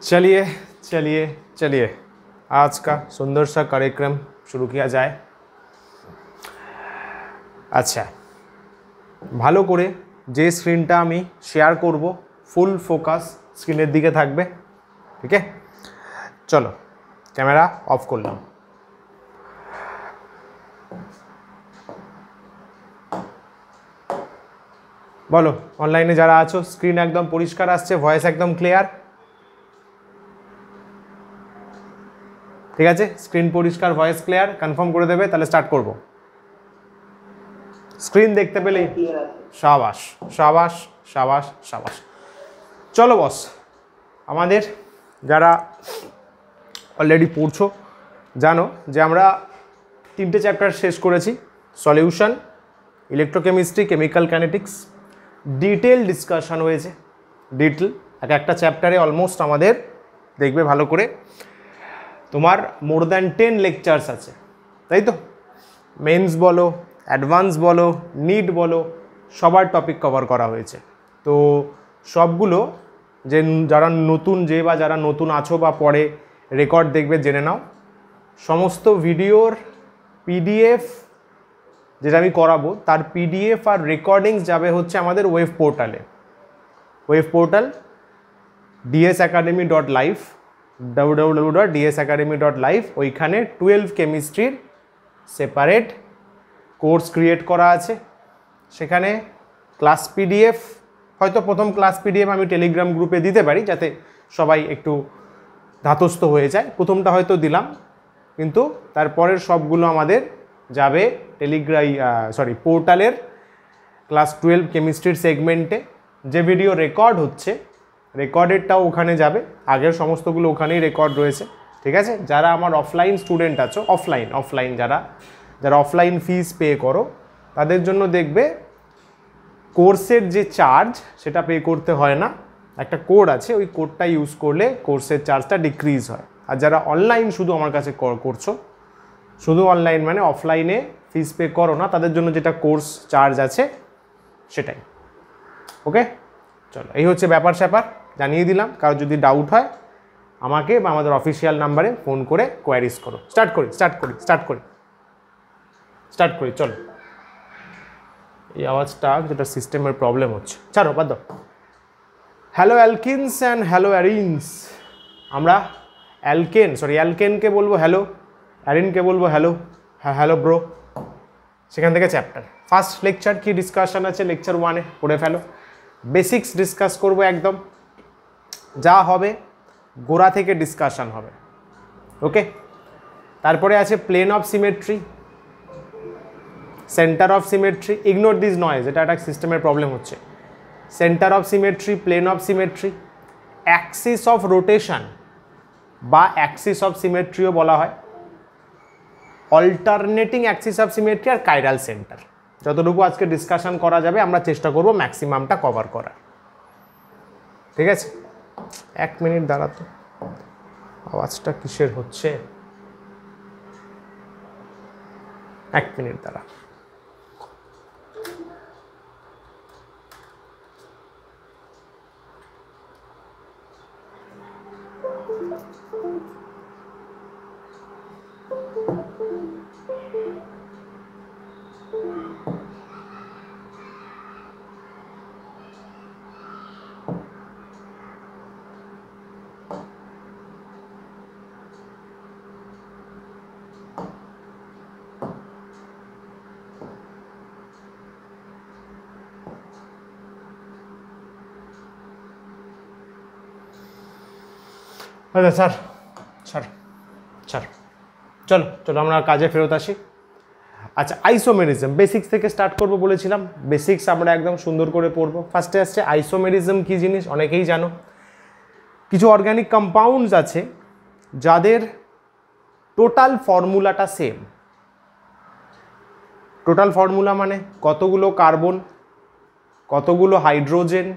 चलिए चलिए चलिए आज का सुंदर सा कार्यक्रम शुरू किया जाए। अच्छा, ভালো করে যে স্ক্রিনটা আমি শেয়ার করব ফুল ফোকাস স্ক্রিনের দিকে থাকবে, ঠিক আছে? চলো ক্যামেরা অফ করলাম। বলো অনলাইনে যারা আছো, স্ক্রিন একদম পরিষ্কার আসছে, ভয়েস একদম ক্লিয়ার? ঠিক আছে, স্ক্রিন পরিষ্কার, ভয়েস ক্লিয়ার, কনফার্ম করে দেবে, তাহলে স্টার্ট করব। স্ক্রিন দেখতে পেলেই শাবাশ শাবাশ শাবাশ শাবাশ। চলো বস, আমাদের যারা অলরেডি পড়ছো জানো যে আমরা 3টে চ্যাপ্টার শেষ করেছি। Solution, electrochemistry, chemical kinetics, detail discussion হয়েছে। ডিটেল একটা চ্যাপ্টারে অলমোস্ট আমাদের দেখবে ভালো করে তোমার মোর দ্যান 10 লেকচার্স আছে, তাই তো? মেন্স বলো, অ্যাডভান্স বলো, নিট বলো, সবার টপিক কভার করা হয়েছে। তো সবগুলো যে যারা নতুন যারা নতুন আছো বা পরে রেকর্ড দেখবে জেনে নাও। সমস্ত ভিডিওর পিডিএফ যেটা আমি করাবো তার পিডিএফ আর রেকর্ডিংস যাবে হচ্ছে আমাদের ওয়েব পোর্টালে। Web portal dsacademy.live, www.dsacademy.live। ওইখানে 12 কেমিস্ট্রির সেপারেট কোর্স ক্রিয়েট করা আছে। সেখানে ক্লাস পিডিএফ, হয়তো প্রথম ক্লাস পিডিএফ আমি টেলিগ্রাম গ্রুপে দিতে পারি যাতে সবাই একটু ধাতস্থ হয়ে যায়। প্রথমটা হয়তো দিলাম, কিন্তু তারপরের সবগুলো আমাদের যাবে পোর্টালের ক্লাস 12 কেমিস্ট্রির সেগমেন্টে। যে ভিডিও রেকর্ড হচ্ছে রেকর্ডেরটাও ওখানে যাবে, আগের সমস্তগুলো ওখানেই রেকর্ড রয়েছে, ঠিক আছে? যারা আমার অফলাইন স্টুডেন্ট আছো, অফলাইন যারা অফলাইন ফিস পে করো তাদের জন্য দেখবে কোর্সের যে চার্জ সেটা পে করতে হয় না। একটা কোড আছে, ওই কোডটা ইউজ করলে কোর্সের চার্জটা ডিক্রিজ হয়। আর যারা অনলাইন শুধু আমার কাছে করছো, শুধু অনলাইন মানে অফলাইনে ফিস পে করো না, তাদের জন্য যেটা কোর্স চার্জ আছে সেটাই। ওকে, চলো এই হচ্ছে ব্যাপার স্যাপার, জানিয়ে দিলাম। কারো যদি ডাউট হয় আমাকে বা আমাদের অফিসিয়াল নাম্বারে ফোন করে কোয়ারিজ করো। স্টার্ট করি। চলো, এই আওয়াজটা যেটা সিস্টেমের প্রবলেম হচ্ছে, ছাড়ো, বাদ দাও। Halo alkanes and halo arenes. আমরা অ্যালকেনকে বলবো হ্যালো, অ্যারিনকে বলবো হ্যালো। হ্যাঁ, হ্যালো ব্রো। সেখান থেকে চ্যাপ্টার ফার্স্ট লেকচার কি ডিসকাশন আছে লেকচার 1-এ পড়ে ফেলো। বেসিক্স ডিসকাস করবো একদম, যা হবে গোড়া থেকে ডিসকাশন হবে। ওকে, তারপরে আছে plane of symmetry, centre of symmetry. Ignore this noise, এটা একটা সিস্টেমের প্রবলেম হচ্ছে। Centre of symmetry, plane of symmetry, axis of rotation বা অ্যাক্সিস অফ সিমেট্রিও বলা হয়, অল্টারনেটিং অ্যাক্সিস অফ সিমেট্রি আর কাইরাল সেন্টার। যতটুকু আজকে ডিসকাশন করা যাবে আমরা চেষ্টা করব ম্যাক্সিমামটা কভার করার, ঠিক আছে? 1 মিনিট দাঁড়াতো, আওয়াজটা কিসের হচ্ছে? 1 মিনিট দাঁড়া। আচ্ছা স্যার চলো আমরা কাজে ফেরত আসি। আচ্ছা, আইসোমেরিজম বেসিক্স থেকে স্টার্ট করব বলেছিলাম। বেসিক্স আমরা একদম সুন্দর করে পড়বো। ফার্স্টে আসছে আইসোমেরিজম কি জিনিস, অনেকেই জানো। কিছু অর্গানিক কম্পাউন্ডস আছে যাদের টোটাল ফর্মুলাটা সেম। টোটাল ফর্মুলা মানে কতগুলো কার্বন, কতগুলো হাইড্রোজেন,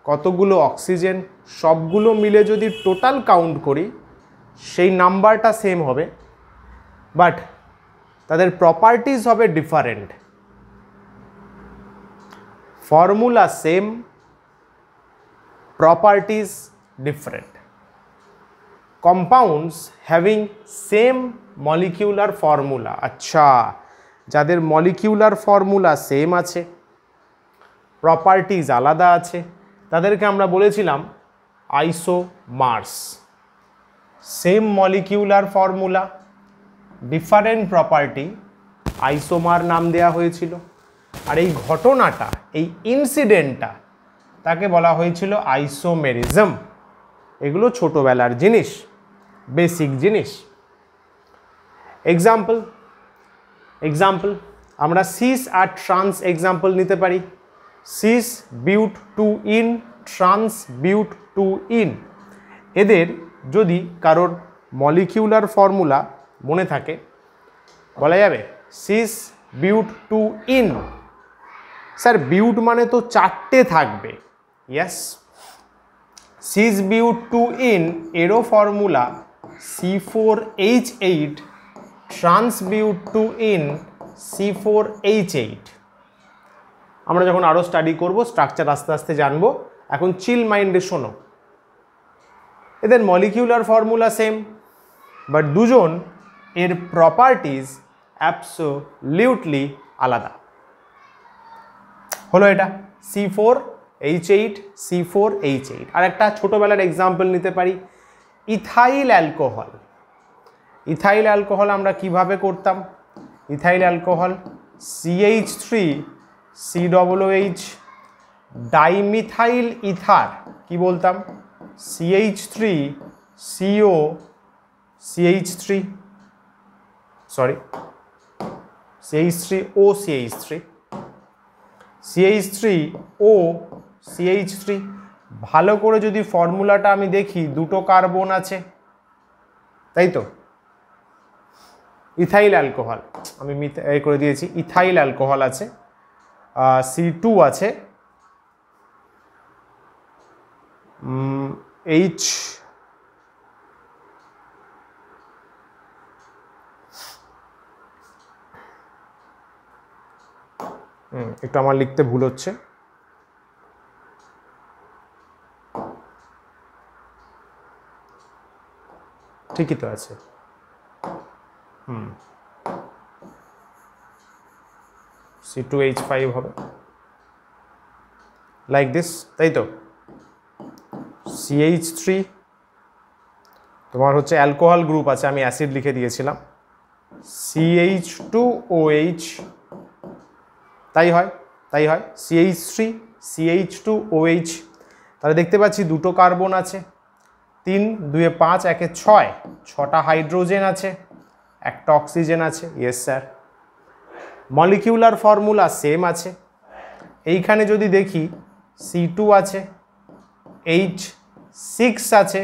কতগুলো অক্সিজেন, সবগুলো মিলে যদি টোটাল কাউন্ট করি সেই নাম্বারটা সেম হবে, বাট তাদের প্রপার্টিজ হবে different. Formula same, properties different. Compounds having same molecular formula. আচ্ছা, যাদের মলিকিউলার ফর্মুলা সেম আছে, প্রপার্টিজ আলাদা আছে, তাদেরকে আমরা বলেছিলাম isomers. Same molecular formula, different property, isomer নাম দেওয়া হয়েছিল। আর এই ঘটনাটা, এই ইনসিডেন্টটা, তাকে বলা হয়েছিল আইসোমেরিজম। এগুলো ছোটোবেলার জিনিস, বেসিক জিনিস। এক্সাম্পল আমরা সিস আর ট্রান্স এক্সাম্পল নিতে পারি। Cis but two ene, trans but two ene, এদের যদি কারোর মলিকিউলার ফর্মুলা মনে থাকে বলা যাবে cis but two ene. Sir but মানে তো 4টে থাকবে। Yes, cis but two ene এরও formula C4H8, trans but two ene C4H8। আমরা যখন আরও স্টাডি করব স্ট্রাকচার আস্তে আস্তে জানবো। এখন চিল মাইন্ডে শোনো, এদের মলিকিউলার ফর্মুলা সেম, বাট দুজন এর প্রপার্টিজ অ্যাবসোলিউটলি আলাদা। হলো এটা C4H8, C4H8। আর একটা ছোটোবেলার এক্সাম্পল নিতে পারি, ইথাইল অ্যালকোহল। ইথাইল অ্যালকোহল আমরা কিভাবে করতাম? Ethyl alcohol CH3COOH, dimethyl ether কি বলতাম? CH3COCH3, sorry CH3OCH3, CH3OCH3। ভালো করে যদি ফর্মুলাটা আমি দেখি, দুটো কার্বন আছে, তাই তো? ইথাইল অ্যালকোহল আমি এই করে দিয়েছি, ইথাইল অ্যালকোহল আছে, C2 আছে, একটু আমার লিখতে ভুল হচ্ছে, ঠিকই তো আছে, C2H5 হবে, লাইক দিস, তাই তো? CH3 তোমার হচ্ছে অ্যালকোহল গ্রুপ আছে, আমি অ্যাসিড লিখে দিয়েছিলাম, CH2OH, তাই হয়, তাই হয়, CH3CH2OH। তাহলে দেখতে পাচ্ছি দুটো কার্বন আছে, 3 2 5 1 6, 6টা হাইড্রোজেন আছে, একটা অক্সিজেন আছে। Yes sir, molecular formula same আছে। এইখানে যদি দেখি C2 আছে, H6 আছে,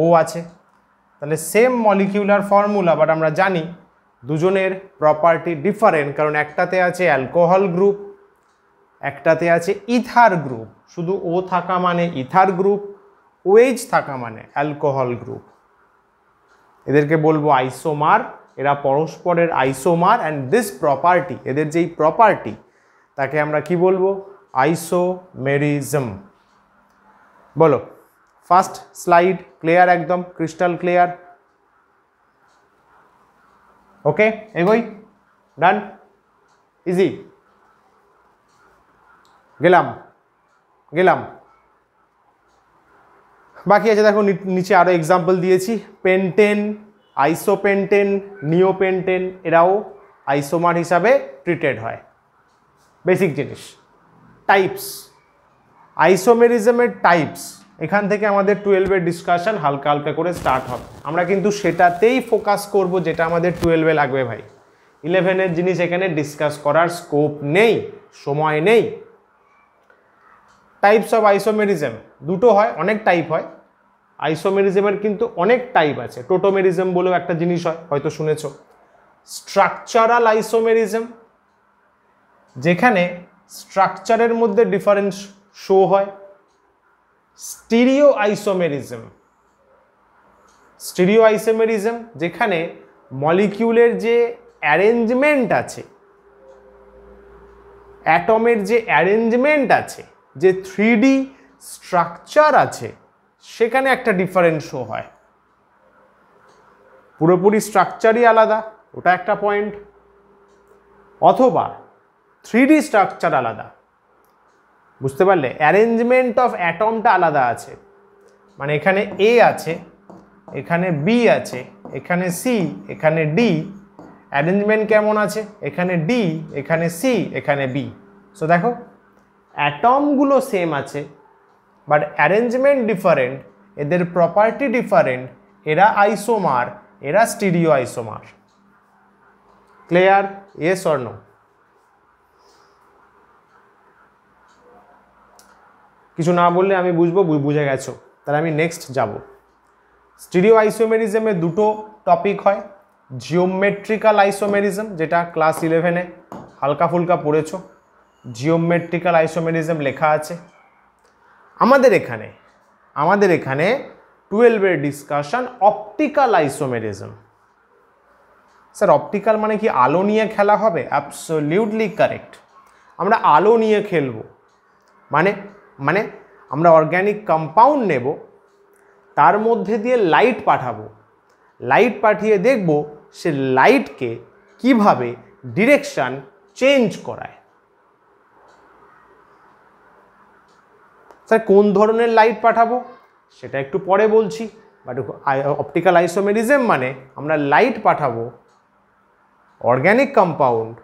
O আছে, তাহলে সেম মলিকিউলার ফর্মুলা, বাট আমরা জানি দুজনের প্রপার্টি ডিফারেন্ট, কারণ একটাতে আছে অ্যালকোহল গ্রুপ, একটাতে আছে ইথার গ্রুপ। শুধু O থাকা মানে ইথার গ্রুপ, OH থাকা মানে অ্যালকোহল গ্রুপ। এদেরকে বলবো আইসোমার, এরা পরস্পরের আইসোমার, অ্যান্ড দিস প্রপার্টি, এদের যেই প্রপার্টি, তাকে আমরা কি বলবো? আইসোমেরিজম। বলো, ফার্স্ট স্লাইড ক্লিয়ার, একদম ক্রিস্টাল ক্লিয়ার? ওকে, এগোই, ডান, ইজি, গেলাম। বাকি আছে দেখো, নিচে আরো এক্সাম্পল দিয়েছি, পেন্টেন, আইসোপেন্টেন, নিওপেন্টেন, এরাও আইসোমার হিসাবে ট্রিটেড হয়। বেসিক জিনিস। টাইপস, আইসোমেরিজমের টাইপস, এখান থেকে আমাদের 12-এর ডিসকাশন হালকা হালকা করে স্টার্ট হবে। আমরা কিন্তু সেটাতেই ফোকাস করব যেটা আমাদের 12-এ লাগবে ভাই। 11-এর জিনিস এখানে ডিসকাস করার স্কোপ নেই, সময় নেই। টাইপস অফ আইসোমেরিজম দুটো হয়, অনেক টাইপ হয়। আইসোমেরিজমের কিন্তু অনেক টাইপ আছে। টোটোমেরিজম বলেও একটা জিনিস হয়, হয়তো শুনেছো। স্ট্রাকচারাল আইসোমেরিজম, যেখানে স্ট্রাকচারের মধ্যে ডিফারেন্স শো হয়। স্টিরিও আইসোমেরিজম, যেখানে মলিকিউলের যে অ্যারেঞ্জমেন্ট আছে, অ্যাটমের যে অ্যারেঞ্জমেন্ট আছে, যে 3D স্ট্রাকচার আছে, সেখানে একটা ডিফারেন্স শো হয়। পুরোপুরি স্ট্রাকচারই আলাদা, ওটা একটা পয়েন্ট, অথবা 3D স্ট্রাকচার আলাদা, বুঝতে পারলে? অ্যারেঞ্জমেন্ট অফ অ্যাটমটা আলাদা আছে, মানে এখানে এ আছে, এখানে বি আছে, এখানে সি, এখানে ডি, অ্যারেঞ্জমেন্ট কেমন আছে? এখানে ডি, এখানে সি, এখানে বি। সো দেখো অ্যাটমগুলো সেম আছে বাট অ্যারেঞ্জমেন্ট ডিফারেন্ট, এদের প্রপার্টি ডিফারেন্ট, এরা আইসোমার, এরা stereo isomer. Clear? Yes or no? কিছু না বললে আমি বুঝবো বুঝে গেছো, তাহলে আমি নেক্সট যাব। স্টিরিও আইসোমেরিজমে দুটো টপিক হয়, জিওমেট্রিক্যাল আইসোমেরিজম, যেটা ক্লাস 11-এ হালকা ফুলকা পড়েছো, জিওমেট্রিক্যাল আইসোমেরিজম লেখা আছে। আমাদের এখানে 12-এর discussion optical isomerism. Sir optical মানে কি আলো নিয়ে খেলা হবে? অ্যাবসলিউটলি কারেক্ট, আমরা আলো নিয়ে খেলবো। মানে আমরা অর্গ্যানিক কম্পাউন্ড নেব, তার মধ্যে দিয়ে লাইট পাঠাবো, লাইট পাঠিয়ে দেখব সে লাইটকে কিভাবে ডিরেকশন চেঞ্জ করায়। স্যার কোন ধরনের লাইট পাঠাবো সেটা একটু পরে বলছি, বাট অপটিক্যাল আইসোমেরিজম মানে আমরা লাইট পাঠাবো, অর্গ্যানিক কম্পাউন্ড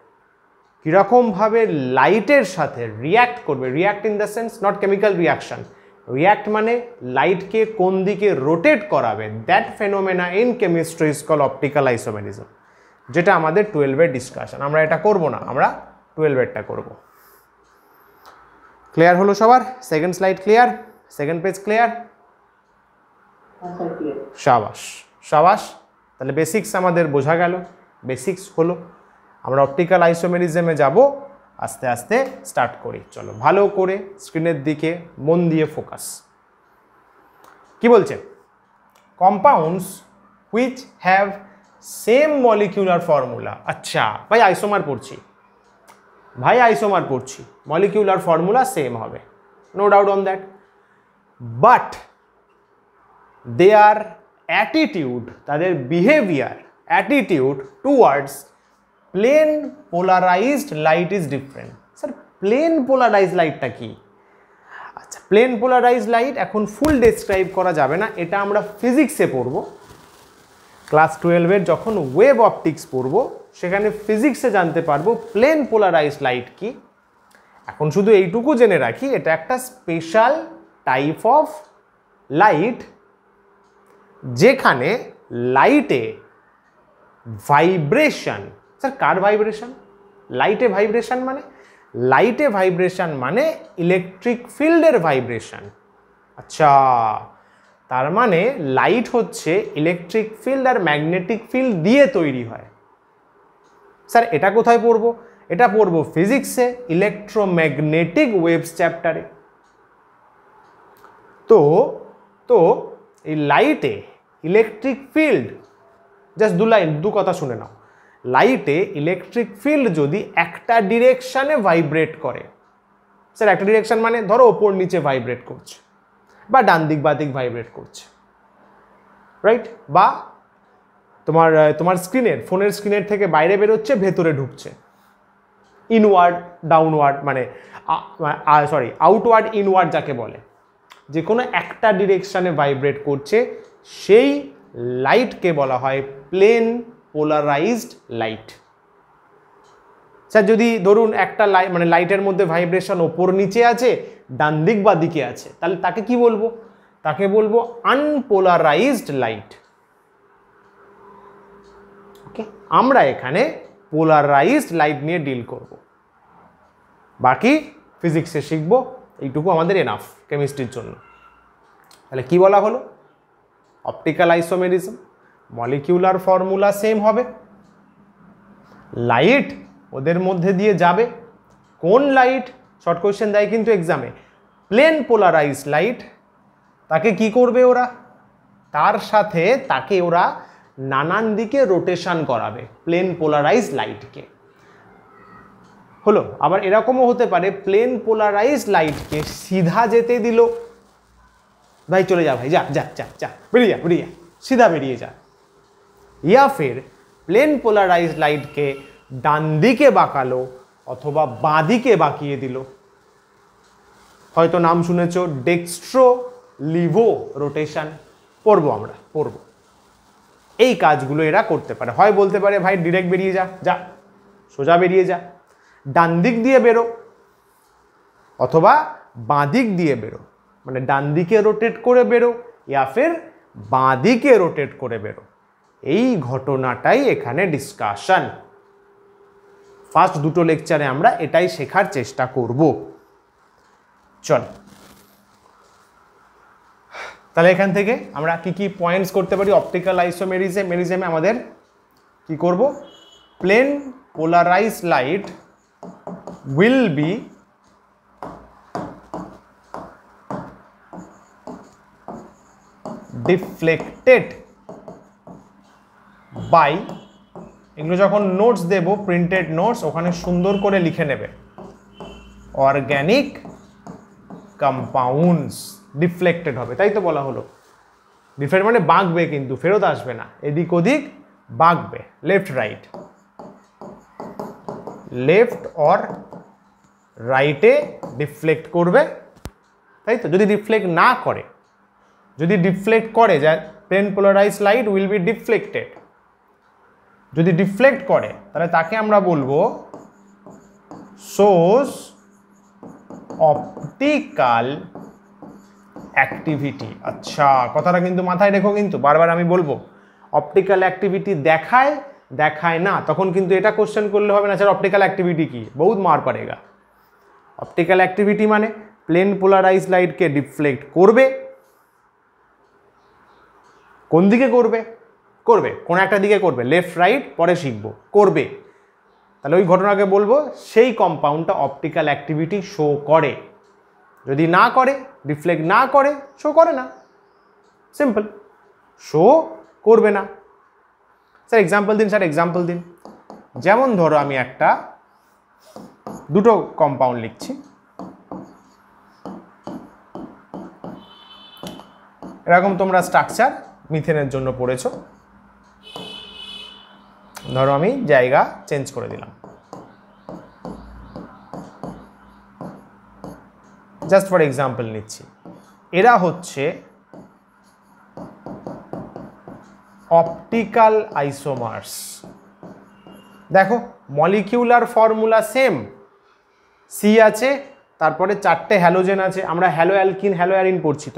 কীরকমভাবে লাইটের সাথে রিয়্যাক্ট করবে, react in the sense not chemical reaction, react মানে লাইটকে কোন দিকে রোটেট করাবে, that phenomena in chemistry is call optical isomerism, যেটা আমাদের 12-এর ডিসকাশন। আমরা এটা করব না, আমরা 12-এরটা করব। ক্লিয়ার হলো সবার? Second slide clear? Second page clear? শাবাশ শাবাশ, তাহলে বেসিক্স আমাদের বোঝা গেল, বেসিক্স হলো। আমরা অপটিক্যাল আইসোমেরিজমে যাব, আস্তে আস্তে স্টার্ট করি। চলো ভালো করে স্ক্রিনের দিকে মন দিয়ে ফোকাস। কি বলছে? Compounds which have same molecular formula. আচ্ছা ভাই আইসোমার পড়ছি, মলিকিউলার ফর্মুলা সেম হবে, no doubt on that, but their attitude, তাদের behaviour, attitude towards plane polarised light is different. Sir plane polarised লাইটটা কি? আচ্ছা প্লেন পোলারাইজড লাইট এখন ফুল describe করা যাবে না, এটা আমরা ফিজিক্সে পড়ব, ক্লাস 12-এর যখন ওয়েভ অপটিক্স পড়ব সেখানে ফিজিক্সে জানতে পারবো প্লেন পোলারাইজড লাইট কি। এখন শুধু এইটুকু জেনে রাখি, এটা একটা স্পেশাল টাইপ অফ লাইট যেখানে লাইটে ভাইব্রেশন, স্যার কার ভাইব্রেশন? লাইটে ভাইব্রেশন মানে ইলেকট্রিক ফিল্ডের ভাইব্রেশন। আচ্ছা তার মানে লাইট হচ্ছে ইলেকট্রিক ফিল্ড আর ম্যাগনেটিক ফিল্ড দিয়ে তৈরি হয়। স্যার এটা কোথায় পড়বো? এটা পড়বো ফিজিক্সে, ইলেকট্রোম্যাগনেটিক ওয়েভস চ্যাপ্টারে। তো এই লাইটে ইলেকট্রিক ফিল্ড, জাস্ট দু কথা শুনে নাও, লাইটে ইলেকট্রিক ফিল্ড যদি একটা ডিরেকশানে ভাইব্রেট করে, স্যার একটা ডিরেকশন মানে ধরো ওপর নিচে ভাইব্রেট করছে বা ডান দিক বা দিক ভাইব্রেট করছে, রাইট? বা তোমার ফোনের স্ক্রিনের থেকে বাইরে বেরোচ্ছে, ভেতরে ঢুকছে, ইনওয়ার্ড ডাউনওয়ার্ড মানে আউটওয়ার্ড ইনওয়ার্ড যাকে বলে, যে কোনো একটা ডিরেকশানে ভাইব্রেট করছে, সেই লাইটকে বলা হয় প্লেন পোলারাইজড লাইট। স্যার যদি ধরুন একটা লাইটের মধ্যে ভাইব্রেশন ওপর নিচে আছে, ডান দিক বা দিকে আছে, তাহলে তাকে কি বলবো? তাকে বলবো আনপোলারাইজড লাইট। ওকে, আমরা এখানে পোলারাইজড লাইট নিয়ে ডিল করব, বাকি ফিজিক্সে শিখবো, এইটুকু আমাদের এনাফ কেমিস্ট্রির জন্য। তাহলে কি বলা হলো? Optical isomerism, molecular formula same হবে, লাইট ওদের মধ্যে দিয়ে যাবে। কোন লাইট? শর্ট কোয়েশ্চেন দেয় কিন্তু এক্সামে, প্লেন পোলারাইজড লাইট। তাকে কি করবে ওরা? তার সাথে তাকে ওরা নানান দিকে রোটেশন করাবে প্লেন পোলারাইজড লাইটকে। হলো, আবার এরকমও হতে পারে প্লেন পোলারাইজড লাইটকে সিধা যেতে দিল, ভাই চলে যা, ভাই যা যা যা যা, বেরিয়ে যা, সিধা বেরিয়ে যা। या फिर প্লেন পোলারাইজড লাইটকে ডান দিকে বাঁকালো অথবা বাঁ দিকে বাঁকিয়ে দিল। হয়তো নাম শুনেছো ডেক্সট্রো লিভো রোটেশন, পড়বো আমরা, পড়বো। এই কাজগুলো এরা করতে পারে। হয় বলতে পারে ভাই ডিরেক্ট বেরিয়ে যা, যা সোজা বেরিয়ে যা, ডান দিক দিয়ে বেরো, অথবা বাঁ দিক দিয়ে বেরো, মানে ডান দিকে রোটেট করে বেরো ইয়া ফির বাঁ দিকে রোটেট করে বেরো। এই ঘটনাটাই এখানে ডিসকাশন। ফার্স্ট দুটো লেকচারে আমরা এটাই শেখার চেষ্টা করব। চল, তাহলে এখান থেকে আমরা কি কি পয়েন্টস করতে পারি অপটিক্যাল আইসোমেরিজমে আমাদের কি করব? Plane polarised light will be deflected by, এগুলো যখন নোটস দেব প্রিন্টেড নোটস ওখানে সুন্দর করে লিখে নেবে, অর্গানিক কম্পাউন্ডস ডিফ্লেক্টেড হবে, তাই তো বলা হলো। ডিফ্লেক্ট মানে বাঁকবে, কিন্তু ফেরত আসবে না, এদিক ওদিক বাঁকবে, লেফট রাইট, লেফট অর রাইটে ডিফ্লেক্ট করবে, তাই তো। যদি ডিফ্লেক্ট না করে, যদি ডিফ্লেক্ট করে, যা plane polarised light will be deflected, যদি ডিফ্লেক্ট করে তাহলে তাকে আমরা বলবো সোর্স অপটিক্যাল অ্যাক্টিভিটি। আচ্ছা, কথাটা কিন্তু মাথায় রেখো, কিন্তু বারবার আমি বলবো অপটিক্যাল অ্যাক্টিভিটি দেখায় দেখায় না, তখন কিন্তু এটা কোশ্চেন করলে হবে না স্যার অপটিক্যাল অ্যাক্টিভিটি কি, বহুত মার পড়েগা। অপটিক্যাল অ্যাক্টিভিটি মানে প্লেন পোলারাইজড লাইটকে ডিফ্লেক্ট করবে, কোন দিকে করবে? করবে কোন একটা দিকে করবে, লেফট রাইট পরে শিখবো, করবে, তাহলে ওই ঘটনাকে বলবো সেই কম্পাউন্ডটা অপটিক্যাল অ্যাক্টিভিটি শো করে। যদি না করে, ডিফ্লেক্ট না করে, শো করে না, সিম্পল, শো করবে না। স্যার এক্সাম্পল দিন, স্যার এক্সাম্পল দিন। যেমন ধরো আমি একটা দুটো কম্পাউন্ড লিখছি, এরকম তোমরা স্ট্রাকচার মিথেনের জন্য পড়েছো, ধরো আমি জায়গা চেঞ্জ করে দিলাম, জাস্ট ফর এক্সাম্পল নিচ্ছি। এরা হচ্ছে অপটিক্যাল আইসোমার্স। দেখো মলিকিউলার ফর্মুলা সেম, সি আছে, তারপরে চারটে হ্যালোজেন আছে, আমরা হ্যালো অ্যালকিন হ্যালো অ্যারিন পড়ছি,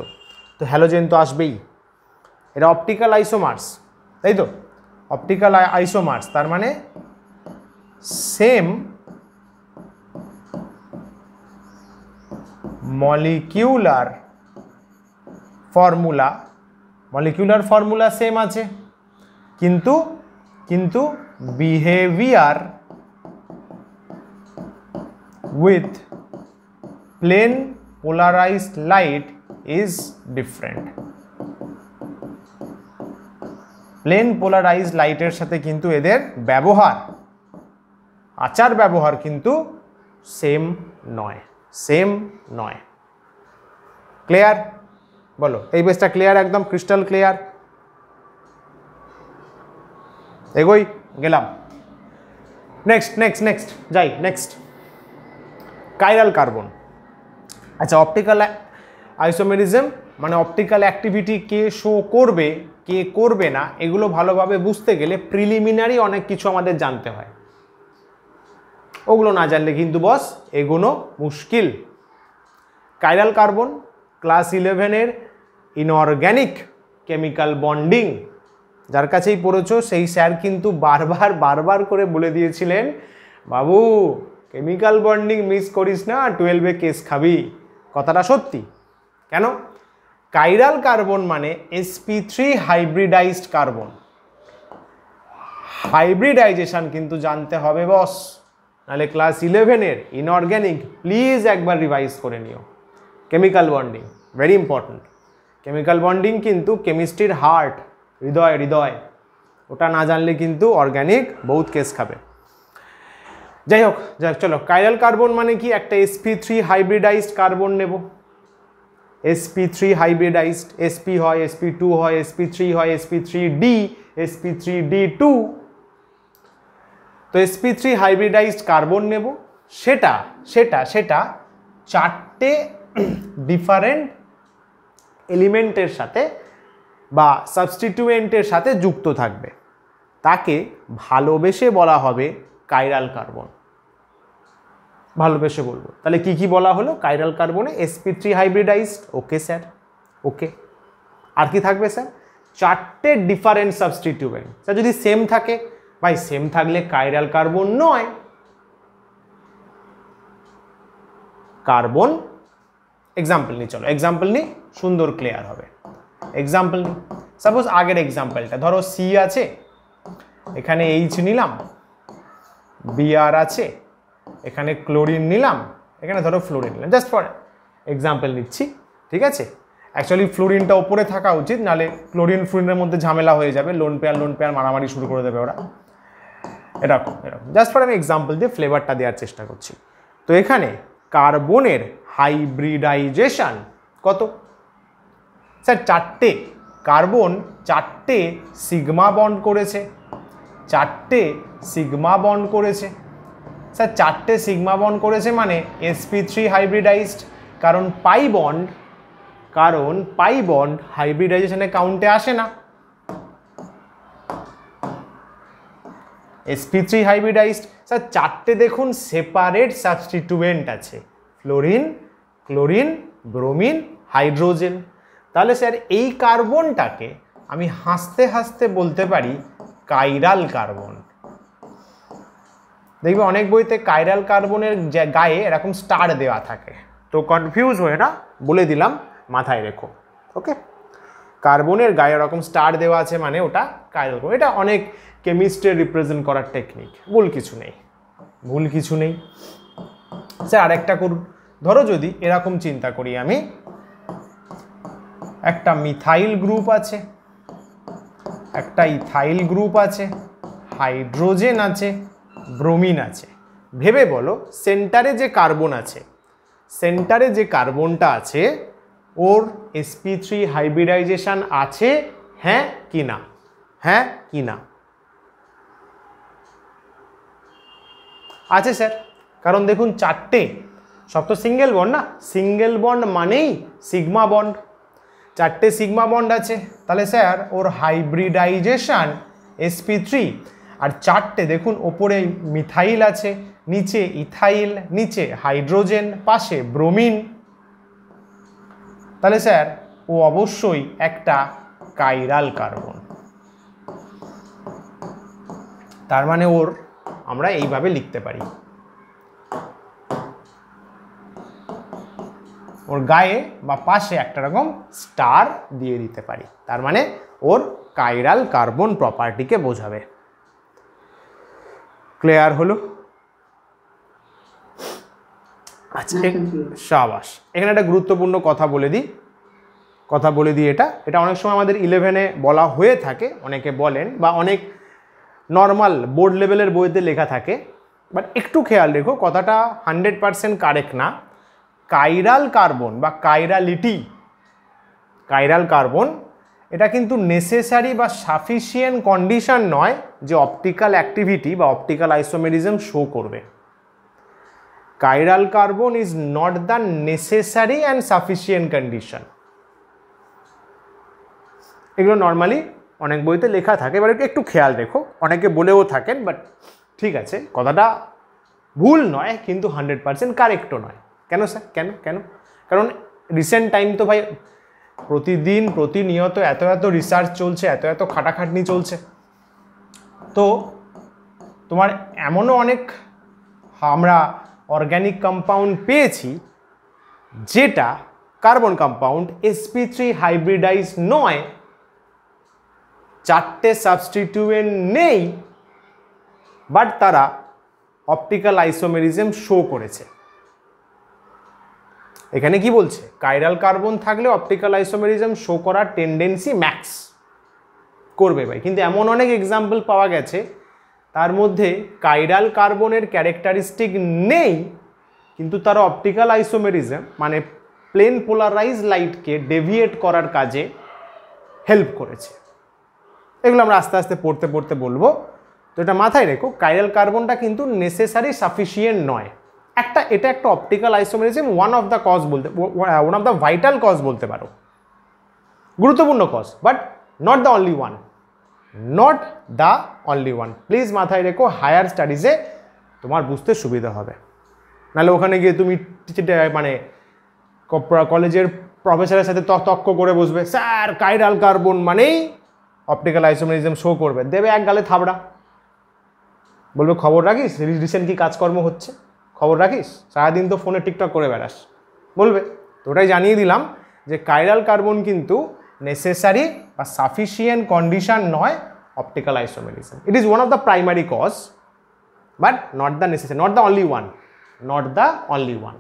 তো হ্যালোজেন তো আসবেই। এরা অপটিক্যাল আইসোমার্স, তাই তো, অপটিক্যাল আইসোমার্স তার মানে সেম মলিকিউলার ফর্মুলা সেম আছে, কিন্তু behaviour with plane polarised light is different. Plane polarised লাইটের সাথে কিন্তু এদের ব্যবহার, আচার ব্যবহার কিন্তু সেম নয়, সেম নয়। ক্লিয়ার? বলো, এই বেসটা ক্লিয়ার, একদম ক্রিস্টাল ক্লিয়ার? এগোই, গেলাম নেক্সট যাই, নেক্সট কাইরাল কার্বন। আচ্ছা, অপটিক্যাল আইসোমেরিজম মানে অপটিক্যাল অ্যাক্টিভিটি কে শো করবে কে করবে না, এগুলো ভালোভাবে বুঝতে গেলে প্রিলিমিনারি অনেক কিছু আমাদের জানতে হয়, ওগুলো না জানলে কিন্তু বস এগোনো মুশকিল। কাইরাল কার্বন ক্লাস 11-এর ইনঅর্গ্যানিক কেমিক্যাল বন্ডিং, যার কাছেই পড়েছো সেই স্যার কিন্তু বারবার করে বলে দিয়েছিলেন, বাবু কেমিক্যাল বন্ডিং মিস করিস না, 12-এ কেস খাবি। কথাটা সত্যি। কেন? কাইরাল কার্বন মানে sp3 হাইব্রিডাইজড কার্বন। হাইব্রিডাইজেশন কিন্তু জানতে হবে বস, নাহলে ক্লাস 11-এর ইনঅর্গ্যানিক প্লিজ একবার রিভাইজ করে নিও। Chemical bonding very important. Chemical bonding কিন্তু কেমিস্ট্রির হার্ট, হৃদয়, ওটা না জানলে কিন্তু অর্গ্যানিক বহুত কেস খাবে। যাই হোক, চলো, কাইরাল কার্বন মানে কি? একটা sp3 হাইব্রিডাইজড কার্বন নেব, sp3 হাইব্রিডাইজড, sp হয়, sp2 হয়, sp3 হয়, sp3d, sp3d2। তো sp3 হাইব্রিডাইজড কার্বন নেব, সেটা সেটা সেটা চারটে ডিফারেন্ট এলিমেন্টের সাথে বা সাবস্টিটিউয়েন্টের সাথে যুক্ত থাকবে, তাকে ভালোবেসে বলা হবে কাইরাল কার্বন। ভালোবেসে বলবো, তাহলে কি কি বলা হলো কাইরাল কার্বনে? sp3 hybridised, okay sir, okay. আর কি থাকবে স্যার? চারটে ডিফারেন্ট সাবস্টিটিউয়েন্ট। স্যার যদি সেম থাকে, ভাই সেম থাকলে কাইরাল কার্বন নয়। কার্বন এক্সাম্পল নিই, চলো এক্সাম্পল নিই, সুন্দর ক্লিয়ার হবে। এক্সাম্পল নিই, সাপোজ আগের এক্সাম্পলটা ধরো সি আছে, এখানে এইচ নিলাম, বিআর আছে, এখানে ক্লোরিন নিলাম, এখানে ধরো ফ্লোরিন নিলাম, জাস্ট ফর এক্সাম্পল নিচ্ছি, ঠিক আছে? অ্যাকচুয়ালি ফ্লোরিনটা ওপরে থাকা উচিত, নাহলে ক্লোরিন ফ্লোরিনের মধ্যে ঝামেলা হয়ে যাবে, লোন পেয়ার মারামারি শুরু করে দেবে ওরা। এরকম এরকম জাস্ট ফর আমি এক্সাম্পল দিয়ে ফ্লেভারটা দেওয়ার চেষ্টা করছি। তো এখানে কার্বনের হাইব্রিডাইজেশন কত? স্যার চারটে কার্বন, চারটে সিগমা বন্ড করেছে, চারটে সিগমা বন্ড করেছে। স্যার চারটে সিগমা বন্ড করেছে মানে sp3 হাইব্রিডাইজড, কারণ পাই বন্ড হাইব্রিডাইজেশনে কাউন্টে আসে না। sp3 hybridised. স্যার চারটে দেখুন সেপারেট সাবস্টিটিউয়েন্ট আছে, ফ্লোরিন, ক্লোরিন, ব্রোমিন, হাইড্রোজেন। তাহলে স্যার এই কার্বনটাকে আমি হাসতে হাসতে বলতে পারি কাইরাল কার্বন। দেখবে অনেক বইতে কাইরাল কার্বনের গায়ে এরকম স্টার দেওয়া থাকে, তো কনফিউজ হয়ে না, বলে দিলাম, মাথায় রেখো, ওকে? কার্বনের গায়ে এরকম স্টার দেওয়া আছে মানে ওটা কাইরাল কার্বন। এটা অনেক কেমিস্ট্রির রিপ্রেজেন্ট করার টেকনিক, ভুল কিছু নেই, ভুল কিছু নেই। স্যার আরেকটা করুন, ধরো যদি এরকম চিন্তা করি আমি, একটা মিথাইল গ্রুপ আছে, একটা ইথাইল গ্রুপ আছে, হাইড্রোজেন আছে, ব্রোমিন আছে। ভেবে বলো সেন্টারে যে কার্বন আছে, সেন্টারে যে কার্বনটা আছে ওর sp3 হাইব্রিডাইজেশন আছে, হ্যাঁ কি না? হ্যাঁ কি না? আছে স্যার, কারণ দেখুন চারটে, সব তো সিঙ্গেল বন্ড না, সিঙ্গেল বন্ড মানেই সিগমা বন্ড, চারটে সিগমা বন্ড আছে, তাহলে স্যার ওর হাইব্রিডাইজেশন sp3। আর চারটে দেখুন, ওপরে মিথাইল আছে, নিচে ইথাইল, নিচে হাইড্রোজেন, পাশে ব্রোমিন, তাহলে স্যার ও অবশ্যই একটা কাইরাল কার্বন। তার মানে ওর আমরা এইভাবে লিখতে পারি, ওর গায়ে বা পাশে একটা রকম স্টার দিয়ে দিতে পারি, তার মানে ওর কাইরাল কার্বন প্রপার্টিকে বোঝাবে। ক্লিয়ার হলো? আচ্ছা শাবাশ। এখানে একটা গুরুত্বপূর্ণ কথা বলে দিই, এটা অনেক সময় আমাদের 11-এ বলা হয়ে থাকে, অনেকে বলেন, বা অনেক নর্মাল বোর্ড লেভেলের বইতে লেখা থাকে, বাট একটু খেয়াল রেখো, কথাটা 100% কারেক্ট না। কাইরাল কার্বন বা কাইরাল কার্বন এটা কিন্তু নেসেসারি বা সাফিসিয়েন্ট কন্ডিশন নয় যে অপটিক্যাল অ্যাক্টিভিটি বা অপটিক্যাল আইসোমেরিজম শো করবে। Chiral carbon is not the necessary and sufficient condition. এগুলো নর্মালি অনেক বইতে লেখা থাকে, এবার একটু খেয়াল রেখো, অনেকে বলেও থাকেন, বাট ঠিক আছে, কথাটা ভুল নয় কিন্তু 100% কারেক্টও নয়। কেন স্যার? কেন? কারণ রিসেন্ট টাইম তো ভাই প্রতিদিন প্রতিনিয়ত এত রিসার্চ চলছে, এত খাটাখাটনি চলছে, তো তোমার এমনও অনেক আমরা অর্গ্যানিক কম্পাউন্ড পেয়েছি যেটা কার্বন কম্পাউন্ড sp3 হাইব্রিডাইজ নয়, চারটে সাবস্টিটিউয়েন্ট নেই, বাট তারা অপটিক্যাল আইসোমেরিজম শো করেছে। এখানে কি বলছে? কাইরাল কার্বন থাকলে অপটিক্যাল আইসোমেরিজম শো করার টেন্ডেন্সি ম্যাক্স করবে ভাই, কিন্তু এমন অনেক এক্সাম্পল পাওয়া গেছে তার মধ্যে কাইরাল কার্বনের ক্যারেক্টারিস্টিক নেই, কিন্তু তারা অপটিক্যাল আইসোমেরিজম মানে প্লেন পোলারাইজ লাইটকে ডেভিয়েট করার কাজে হেল্প করেছে। এগুলো আমরা আস্তে আস্তে পড়তে পড়তে বলবো। তো এটা মাথায় রেখো, কাইরাল কার্বনটা কিন্তু নেসেসারি সাফিসিয়েন্ট নয়। এটা একটা optical isomerism one of the vital cause বলতে পারো, গুরুত্বপূর্ণ cause, but not the only one, not the only one. Please মাথায় রেখো, হায়ার স্টাডিজে তোমার বুঝতে সুবিধা হবে। নাহলে ওখানে গিয়ে তুমি মানে কলেজের প্রফেসরের সাথে তর্ক করে বসবে, স্যার কাইরাল কার্বন মানেই অপটিক্যাল আইসোমেরিজম শো করবে, দেবে এক গালে থাবড়া, বলবে খবর রাখিস রিসেন্ট কি কাজকর্ম হচ্ছে, খবর রাখিস, সারাদিন তো ফোনে টিকটক করে বেড়াস, বলবে। তো ওটাই জানিয়ে দিলাম যে কাইরাল কার্বন কিন্তু নেসেসারি বা সাফিসিয়েন্ট কন্ডিশন নয় optical isomerism. It is one of the primary cause, but not the necessary, not the only one, not the only one.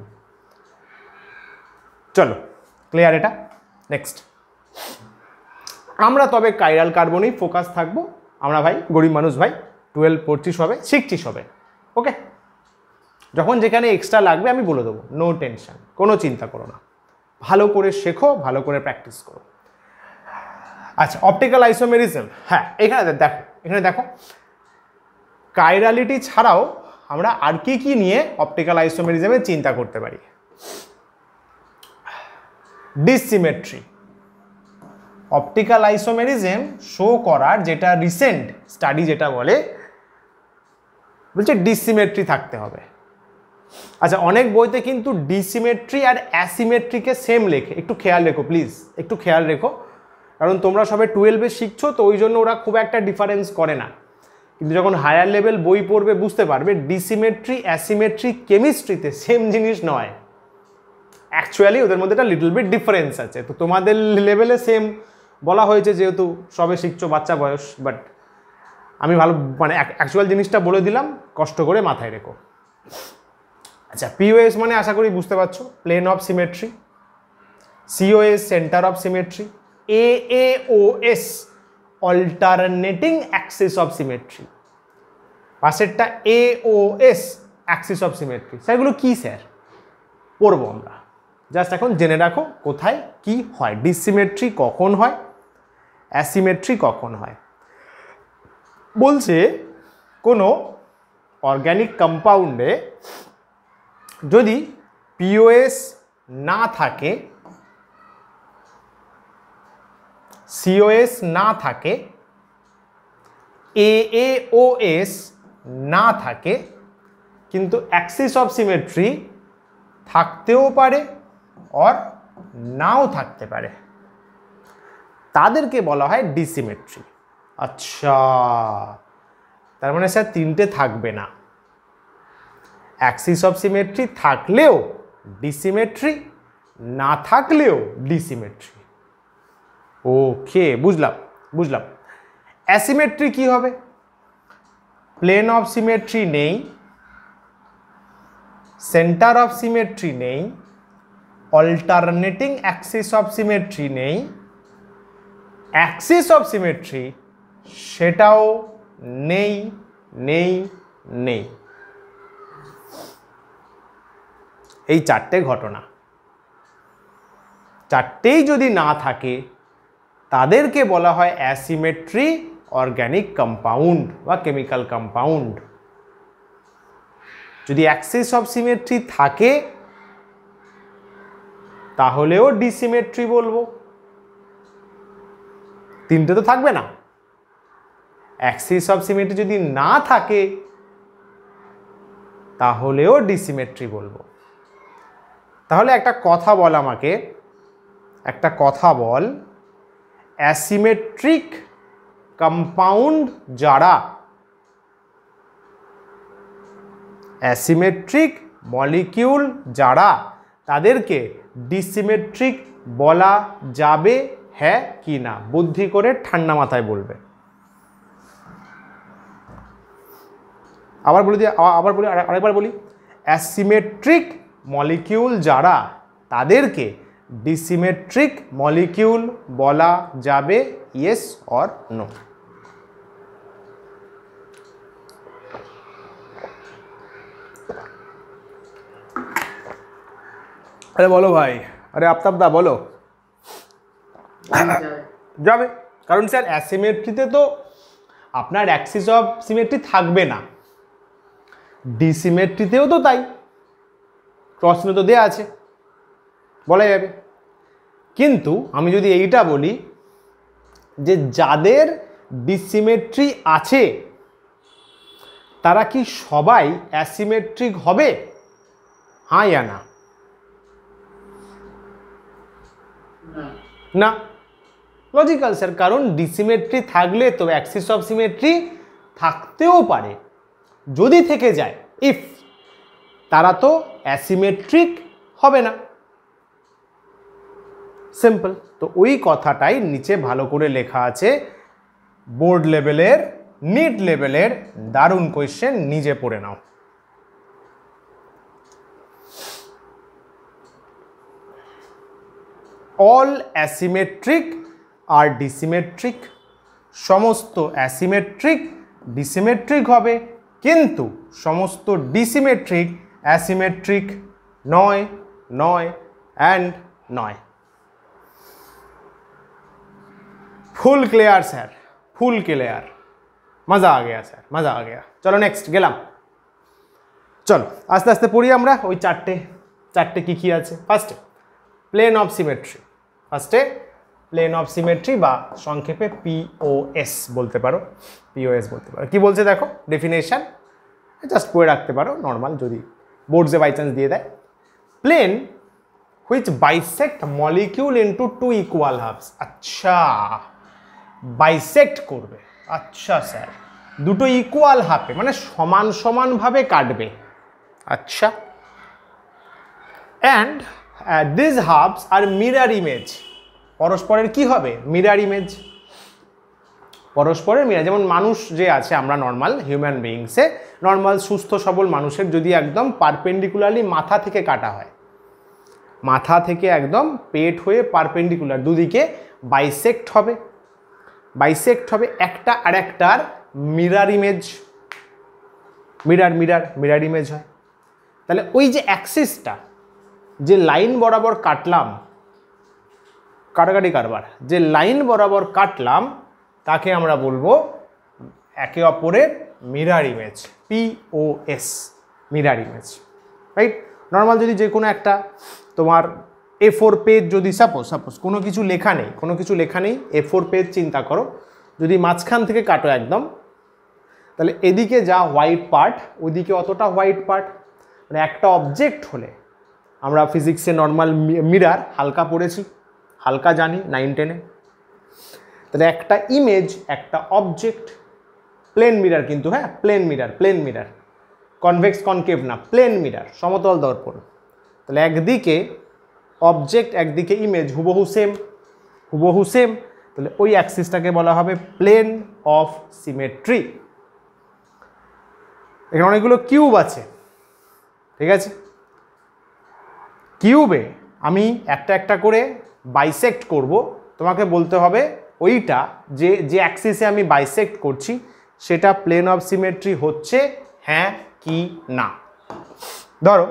চলো ক্লিয়ার এটা। নেক্সট আমরা তবে কাইরাল কার্বনেই ফোকাস থাকবো। আমরা ভাই গরিব মানুষ ভাই, 12 পড়ছিস হবে, শিখছিস হবে, ওকে। যখন যেখানে এক্সট্রা লাগবে আমি বলে দেবো, নো টেনশন, কোনো চিন্তা করো না, ভালো করে শেখো, ভালো করে প্র্যাকটিস করো। আচ্ছা, অপটিক্যাল আইসোমেরিজম, হ্যাঁ এখানে দেখো কাইরালিটি ছাড়াও আমরা আর কি নিয়ে অপটিক্যাল আইসোমেরিজমে চিন্তা করতে পারি। ডিসিমেট্রি, অপটিক্যাল আইসোমেরিজম শো করার যেটা রিসেন্ট স্টাডি যেটা বলছে ডিসিমেট্রি থাকতে হবে। আচ্ছা, অনেক বইতে কিন্তু ডিসিমেট্রি আর অ্যাসিমেট্রিকে সেম লেখে, একটু খেয়াল রেখো প্লিজ, একটু খেয়াল রেখো, কারণ তোমরা সবাই 12-এ শিখছো তো ওই জন্য ওরা খুব একটা ডিফারেন্স করে না, কিন্তু যখন হায়ার লেভেল বই পড়বে বুঝতে পারবে ডিসিমেট্রি অ্যাসিমেট্রি কেমিস্ট্রিতে সেম জিনিস নয়, অ্যাকচুয়ালি ওদের মধ্যে একটা লিটল বিট ডিফারেন্স আছে। তো তোমাদের লেভেলে সেম বলা হয়েছে যেহেতু সবে শিখছো, বাচ্চা বয়স, বাট আমি ভালো মানে অ্যাকচুয়াল জিনিসটা বলে দিলাম, কষ্ট করে মাথায় রেখো। আচ্ছা, পিওএস মানে আশা করি বুঝতে পারছো, plane of symmetry, COS centre of symmetry, AAOS alternating axis of symmetry, পাশেরটা এওএস অ্যাক্সিস অফ সিমেট্রি। সেগুলো কি স্যার? পড়বো আমরা, জাস্ট এখন জেনে রাখো কোথায় কি হয়, ডিসিমেট্রি কখন হয়, অ্যাসিমেট্রি কখন হয়। বলছে কোনো অর্গ্যানিক কম্পাউন্ডে যদি পিওএস না থাকে, সিওএস না থাকে, এএওএস না থাকে, কিন্তু অ্যাক্সিস অফ সিমেট্রি থাকতেও পারে আর নাও থাকতে পারে, তাদেরকে বলা হয় ডিসিমেট্রি। আচ্ছা, তার মানে স্যার তিনটে থাকবে না, অ্যাক্সিস অফ সিমেট্রি থাকলেও ডিসিমেট্রি, না থাকলেও ডিসিমেট্রি। ওকে, বুঝলাম। অ্যাসিমেট্রি কি হবে? প্লেন অফ সিমেট্রি নেই, সেন্টার অফ সিমেট্রি নেই, অল্টারনেটিং অ্যাক্সিস অফ সিমেট্রি নেই, অ্যাক্সিস অফ সিমেট্রি সেটাও নেই। এই চারটে ঘটনা, চারটেই যদি না থাকে তাদেরকে বলা হয় অ্যাসিমেট্রি অর্গ্যানিক কম্পাউন্ড বা কেমিক্যাল কম্পাউন্ড। যদি অ্যাক্সিস অফ সিমেট্রি থাকে তাহলেও ডিসিমেট্রি বলবো, তিনটে তো থাকবে না। অ্যাক্সিস অফ সিমেট্রি যদি না থাকে তাহলেও ডিসিমেট্রি বলবো। তাহলে একটা কথা বল আমাকে, একটা কথা বল, অ্যাসিমেট্রিক কম্পাউন্ড যারা, অ্যাসিমেট্রিক মলিকিউল যারা, তাদেরকে ডিসিমেট্রিক বলা যাবে হ্যাঁ কি না? বুদ্ধি করে ঠান্ডা মাথায় বলবে। আরেকবার বলি, অ্যাসিমেট্রিক মলিকিউল যারা, তাদেরকে ডিসিমেট্রিক মলিকিউল বলা যাবে, ইয়েস অর নো? আরে বলো ভাই, আরে আফতাবদা বলো। যাবে, কারণ স্যার অ্যাসিমেট্রিতে তো আপনার অ্যাক্সিস অফ সিমেট্রি থাকবে না, ডিসিমেট্রিতেও তো তাই, প্রশ্ন তো দেয়া আছে, বলা যাবে। কিন্তু আমি যদি এইটা বলি যে যাদের ডিসিমেট্রি আছে তারা কি সবাই অ্যাসিমেট্রিক হবে, হ্যাঁ ইয়া না? না, লজিক্যাল স্যার, কারণ ডিসিমেট্রি থাকলে তো অ্যাক্সিস অফ সিমেট্রি থাকতেও পারে, যদি থেকে যায় ইফ, তারা তো অ্যাসিমেট্রিক হবে না, সিম্পল। তো ওই কথাটাই নিচে ভালো করে লেখা আছে, বোর্ড লেভেলের, নিট লেভেলের দারুণ কোয়েশ্চেন, নিজে পড়ে নাও। অল অ্যাসিমেট্রিক আর ডিসিমেট্রিক, সমস্ত অ্যাসিমেট্রিক ডিসিমেট্রিক হবে, কিন্তু সমস্ত ডিসিমেট্রিক অ্যাসিমেট্রিক নয়, নয় অ্যান্ড নয়। ফুল क्लियर স্যার, ফুল क्लियर, মজা आ गया স্যার, মজা आ गया। চলো নেক্সট গেলাম, চলো আস্তে আস্তে পড়ি আমরা ওই চারটে কি কি আছে। ফার্স্টে প্লেন অফ সিমেট্রি, ফার্স্টে প্লেন অফ সিমেট্রি বা সংক্ষেপে পিওএস বলতে পারো, পিওএস বলতে পারো। কি বলছে দেখো ডেফিনেশন, জাস্ট পড়ে রাখতে পারো নর্মাল, যদি বোর্ডসে বাই চান্স দিয়ে দেয়। Plane which bisect molecule into two equal halves. আচ্ছা, বাইসেক্ট করবে, আচ্ছা স্যার, দুটো ইকুয়াল হাফে মানে সমান সমানভাবে কাটবে, আচ্ছা। অ্যান্ড দিস হাফস আর মিরার ইমেজ, পরস্পরের কি হবে, মিরার ইমেজ, পরস্পরের মিরার। যেমন মানুষ যে আছে, আমরা নর্মাল হিউম্যান বিইংসে, নর্মাল সুস্থ সবল মানুষের যদি একদম পারপেন্ডিকুলারলি মাথা থেকে কাটা হয়, মাথা থেকে একদম পেট হয়ে পারপেন্ডিকুলার দুদিকে বাইসেক্ট হবে, বাইসেক্ট হবে, একটা আর একটার mirror image, mirror mirror mirror image হয়। তাহলে ওই যে অ্যাক্সিসটা, যে লাইন বরাবর কাটলাম, কাটাকাটি কারবার, যে লাইন বরাবর কাটলাম তাকে আমরা বলবো একে অপরের mirror image, POS, mirror image, right. Normal যদি যে কোনো একটা তোমার A4 পেজ যদি সাপোজ কোনো কিছু লেখা নেই, A4 পেজ চিন্তা করো, যদি মাঝখান থেকে কাটো একদম, তাহলে এদিকে যা হোয়াইট পার্ট ওইদিকে অতটা হোয়াইট পার্ট, মানে একটা অবজেক্ট হলে, আমরা ফিজিক্সে নর্মাল মিরার হালকা পড়েছি, হালকা জানি 9-10-এ, তাহলে একটা ইমেজ একটা অবজেক্ট, প্লেন মিরার কিন্তু, হ্যাঁ প্লেন মিরার, কনভেক্স কনকেভ না, প্লেন মিরার, সমতল দর্পণ। তাহলে একদিকে অবজেক্ট একদিকে ইমেজ, হুবহু সেম, তাহলে ওই অ্যাক্সিসটাকে বলা হবে প্লেন অফ সিমেট্রি। এখানে অনেকগুলো কিউব আছে, ঠিক আছে, কিউবে আমি একটা একটা করে বাইসেক্ট করব, তোমাকে বলতে হবে ওইটা যে অ্যাক্সিসে আমি বাইসেক্ট করছি সেটা প্লেন অফ সিমেট্রি হচ্ছে হ্যাঁ কি না। ধরো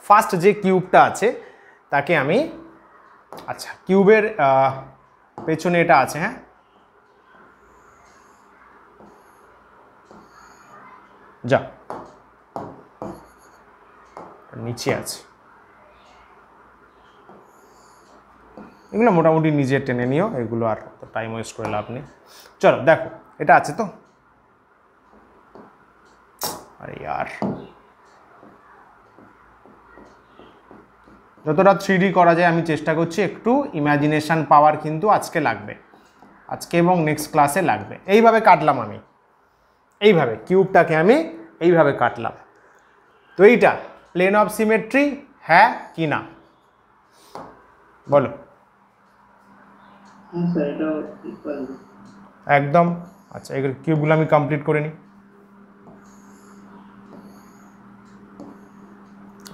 ফার্স্ট যে কিউবটা আছে তাকে আমি, আচ্ছা কিউবের পেছনে এটা আছে, হ্যাঁ যা নিচে আছে, এগুলো মোটামুটি নিজে টেনে নিও, এগুলো আর টাইম ওয়েস্ট করে লাভ নেই। চলো দেখো এটা আছে তো, আরে यार যতটা 3D করা যায় আমি চেষ্টা করছি, একটু ইমাজিনেশন পাওয়ার কিন্তু আজকে লাগবে, আজকে এবং নেক্সট ক্লাসে লাগবে। এইভাবে কাটলাম আমি, এইভাবে কিউবটাকে আমি এইভাবে কাটলাম, তো এইটা প্লেন অফ সিমেট্রি হ্যাঁ কি না বলো। একদম, আচ্ছা এগুলো কিউবগুলো আমি কমপ্লিট করে নিই।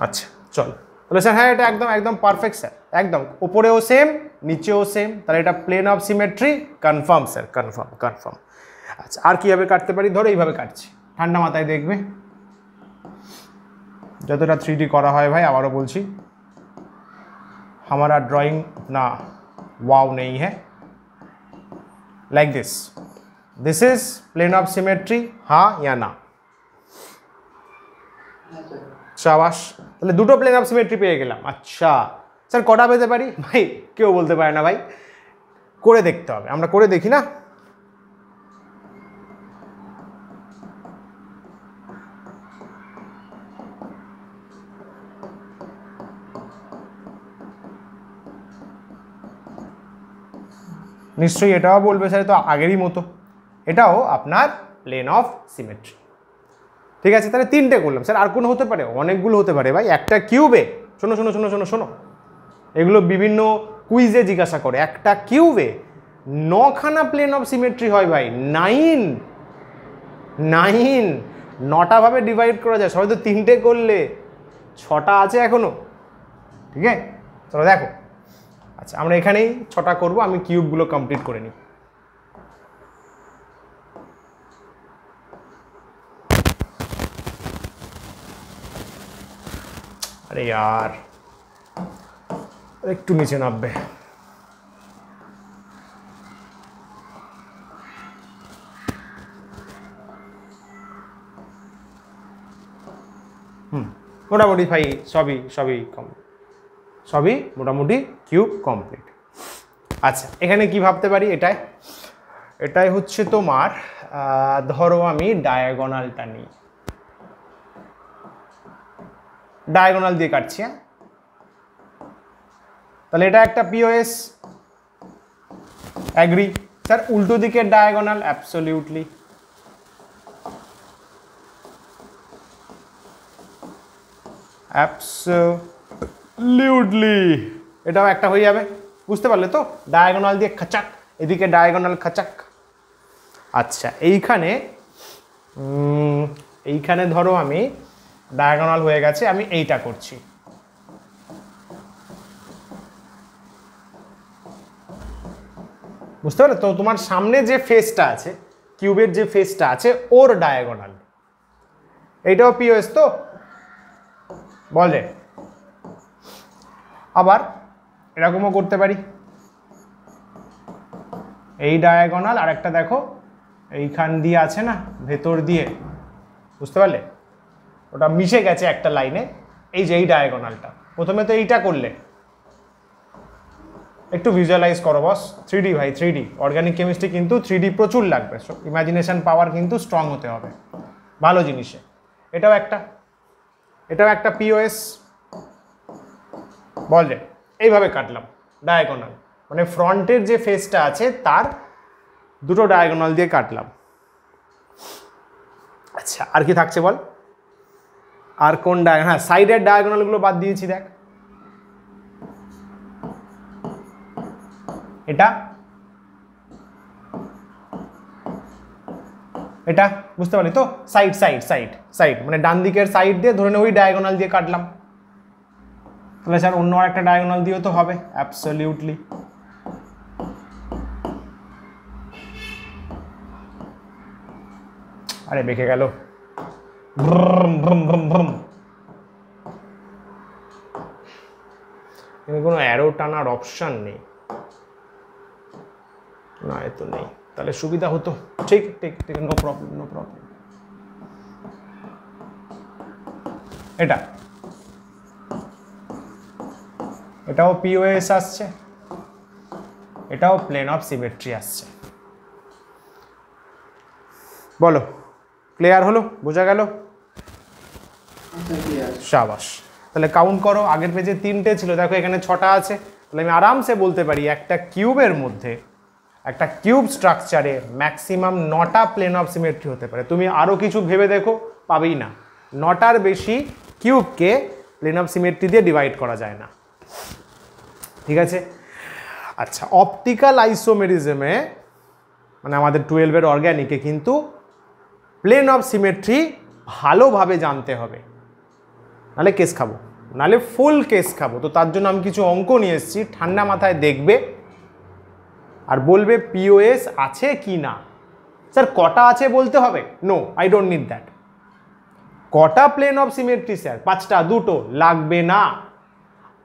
আচ্ছা চলো, তাহলে স্যার হ্যাঁ এটা একদম একদম পারফেক্ট স্যার, একদম উপরেও সেম নিচেও সেম, তাহলে এটা plane of symmetry, confirm sir, confirm. আচ্ছা আর কীভাবে কাটতে পারি, ধরো এইভাবে কাটছি, ঠান্ডা মাথায় দেখবে, যতটা 3D করা হয় ভাই, আবারও বলছি हमारा ड्राइंग उतना वाव नहीं है। Like this is plane of symmetry, हाँ या ना? शाबाश, তাহলে দুটো প্লেন অফ সিমেট্রি পেয়ে গেলাম। আচ্ছা স্যার কটা পেতে পারি? ভাই কেউ বলতে পারে না ভাই, করে দেখতে হবে, আমরা করে দেখি না। নিশ্চয়ই এটাও বলবে স্যার তো আগেরই মতো, এটাও আপনার প্লেন অফ সিমেট্রি। ঠিক আছে, তাহলে তিনটে করলাম। স্যার আর কোনো হতে পারে? অনেকগুলো হতে পারে ভাই। একটা কিউবে, শোনো শোনো শোনো শোনো শোনো, এগুলো বিভিন্ন কুইজে জিজ্ঞাসা করে, একটা কিউবে 9খানা প্লেন অফ সিমেট্রি হয় ভাই। 9 9টা ভাবে ডিভাইড করা যায়, সবাই তো 3টে করলে 6টা আছে এখনো। ঠিক আছে, চলো দেখো। আচ্ছা আমরা এখানেই 6টা করবো, আমি কিউবগুলো কমপ্লিট করে নিই। अरे यार একটু নিচে নামবে। মোটামুটি ভাই সবই মোটামুটি কিউব কমপ্লিট। আচ্ছা এখানে কি ভাবতে পারি? এটাই হচ্ছে তোমার, ধরো আমি ডায়াগোনালটা নিই, ডায়াগোনাল দিয়ে কাটছি। হ্যাঁ, তাহলে এটা একটা পিওএস, এগ্রি? স্যার উল্টো দিকের ডায়াগোনাল, অ্যাবসলিউটলি। অ্যাবসলিউটলি এটাও একটা হয়ে যাবে, বুঝতে পারলে তো? ডায়াগোনাল দিয়ে খাচাক, এদিকে ডায়াগোনাল খাচাক। আচ্ছা এইখানে ধরো আমি ডায়াগোনাল হয়ে গেছে, আমি এইটা করছি। বুঝতে পারলে তো? তোমার সামনে যে ফেসটা আছে, কিউবের যে ফেসটা আছে, ওর ডায়াগোনাল। এইটাও পিওএস তো, বলে। আবার এরকমও করতে পারি, এই ডায়াগোনাল আর একটা দেখো এইখান দিয়ে আছে না, ভেতর দিয়ে, বুঝতে পারলে? ওটা মিশে গেছে একটা লাইনে, এই যে এই ডায়াগোনালটা। প্রথমে তো এইটা করলে, একটু ভিজুয়ালাইজ করো বস। 3D ভাই, 3D অর্গানিক কেমিস্ট্রি কিন্তু 3D প্রচুর লাগবে, ইমাজিনেশন পাওয়ার কিন্তু স্ট্রং হতে হবে, ভালো জিনিসে। এটাও একটা পিওএস, বলে। এইভাবে কাটলাম ডায়াগোনাল, মানে ফ্রন্টের যে ফেসটা আছে তার দুটো ডায়াগোনাল দিয়ে কাটলাম। আচ্ছা আর কি থাকছে বল? আর কোন ডায়াগোনাল? হ্যাঁ, সাইডের ডায়াগোনালগুলো বাদ দিয়েছি, দেখ। এটা বুঝতে পারলি তো? সাইড মানে ডান দিকের সাইড দিয়ে ধরে ওই ডায়াগোনাল দিয়ে কাটলাম। তাহলে স্যার অন্য আর একটা ডায়াগোনাল দিয়েও তো হবে, অ্যাবসলিউটলি। আরে বেঁকে গেল, কোনো অ্যারো টানার অপশন নেই না, এ তো নেই, তাহলে সুবিধা হতো। ঠিক, নো প্রবলেম। এটাও পিওএস আসছে, এটাও প্লেন অফ সিমেট্রি আসছে। বলো ক্লিয়ার হলো? বোঝা গেল? শাবাশ। তাহলে কাউন্ট করো, আগের পেজে 3টে ছিল, দেখো এখানে 6টা আছে। তাহলে আমি আরামসে বলতে পারি একটা কিউবের মধ্যে, একটা কিউব স্ট্রাকচারে ম্যাক্সিমাম 9টা প্লেন অফ সিমেট্রি হতে পারে। তুমি আরও কিছু ভেবে দেখো, পাবেই না। 9টার বেশি কিউবকে প্লেন অফ সিমেট্রি দিয়ে ডিভাইড করা যায় না। ঠিক আছে? আচ্ছা অপটিক্যাল আইসোমেরিজমে, মানে আমাদের 12-এর অর্গ্যানিকে কিন্তু প্লেন অফ সিমেট্রি ভালোভাবে জানতে হবে, নাহলে কেস খাবো, নাহলে ফুল কেস খাবো। তো তার জন্য আমি কিছু অঙ্ক নিয়ে এসেছি, ঠান্ডা মাথায় দেখবে আর বলবে পিওএস আছে কি না। স্যার কটা আছে বলতে হবে? No, I don't need that. কটা প্লেন অফ সিমেট্রি স্যার? 5টা, 2টো লাগবে না।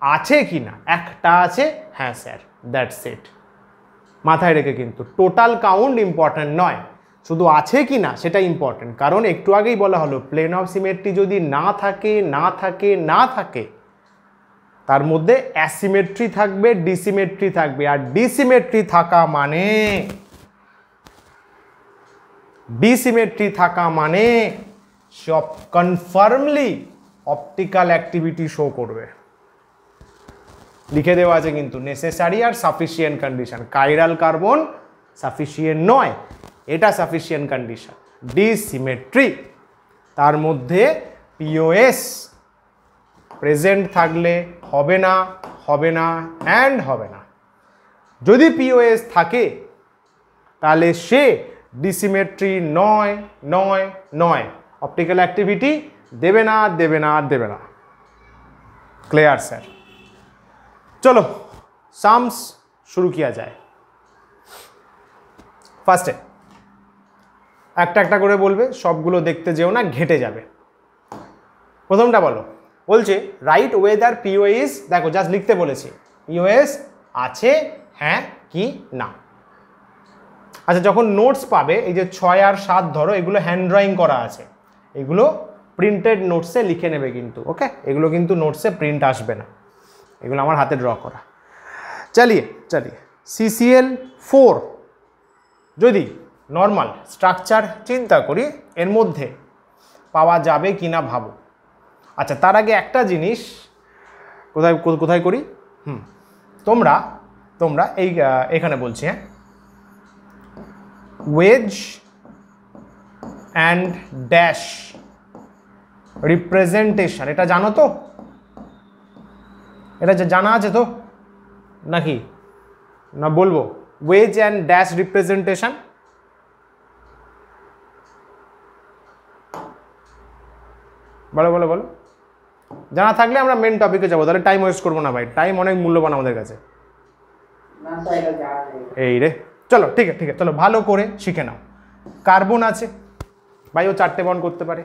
আছে কি না, একটা আছে, হ্যাঁ স্যার, দ্যাটস ইট। মাথায় রেখে কিন্তু টোটাল কাউন্ট ইম্পর্ট্যান্ট নয়, শুধু আছে কি না সেটা ইম্পর্ট্যান্ট। কারণ একটু আগেই বলা হলো প্লেন অফ সিমেট্রি যদি না থাকে না থাকে না থাকে, তার মধ্যে অ্যাসিমেট্রি থাকবে, ডিসিমেট্রি থাকবে। আর ডিসিমেট্রি থাকা মানে সব কনফার্মলি অপটিক্যাল অ্যাক্টিভিটি শো করবে। লিখে দেওয়া আছে কিন্তু নেসেসারি আর sufficient condition. Chiral carbon sufficient নয়, এটা সাফিসিয়েন্ট কন্ডিশন। ডিসিমেট্রি, তার মধ্যে পিওএস প্রেজেন্ট থাকলে হবে না, হবে না অ্যান্ড হবে না। যদি পিওএস থাকে তাহলে সে ডিসিমেট্রি নয় নয় নয়, অপটিক্যাল অ্যাক্টিভিটি দেবে না দেবে না দেবে না। Clear sir? चलो साम्स शुरू किया जाए। फार्स्टे একটা একটা করে বলবে, সবগুলো দেখতে যেও না, ঘেটে যাবে। প্রথমটা বলো, বলছে রাইট ওয়েদার পিওএস, দেখো জাস্ট লিখতে বলেছি পিওএস আছে হ্যাঁ কি না। আচ্ছা যখন নোটস পাবে, এই যে 6 আর 7 ধরো, এগুলো হ্যান্ড ড্রয়িং করা আছে, এগুলো প্রিন্টেড নোটসে লিখে নেবে কিন্তু, ওকে? এগুলো কিন্তু নোটসে প্রিন্ট আসবে না, এগুলো আমার হাতে ড্র করা। চলিয়ে CCl4 যদি নর্মাল স্ট্রাকচার চিন্তা করি, এর মধ্যে পাওয়া যাবে কি না ভাবো। আচ্ছা তার আগে একটা জিনিস কোথায় কোথায় করি, তোমরা এই এখানে বলছি, হ্যাঁ, ওয়েজ অ্যান্ড ড্যাশ রিপ্রেজেন্টেশন, এটা জানো তো? এটা জানা আছে তো নাকি না বলবো? ওয়েজ অ্যান্ড ড্যাশ রিপ্রেজেন্টেশন বলো বলো বলো। জানা থাকলে আমরা মেন টপিকে যাবো, তাহলে টাইম ওয়েস্ট করবো না ভাই, টাইম অনেক মূল্যবান আমাদের কাছে। এই রে, চলো ঠিক আছে ঠিক আছে, চলো ভালো করে শিখে নাও। কার্বন আছে ভাই, ও 4টে বন্ড করতে পারে,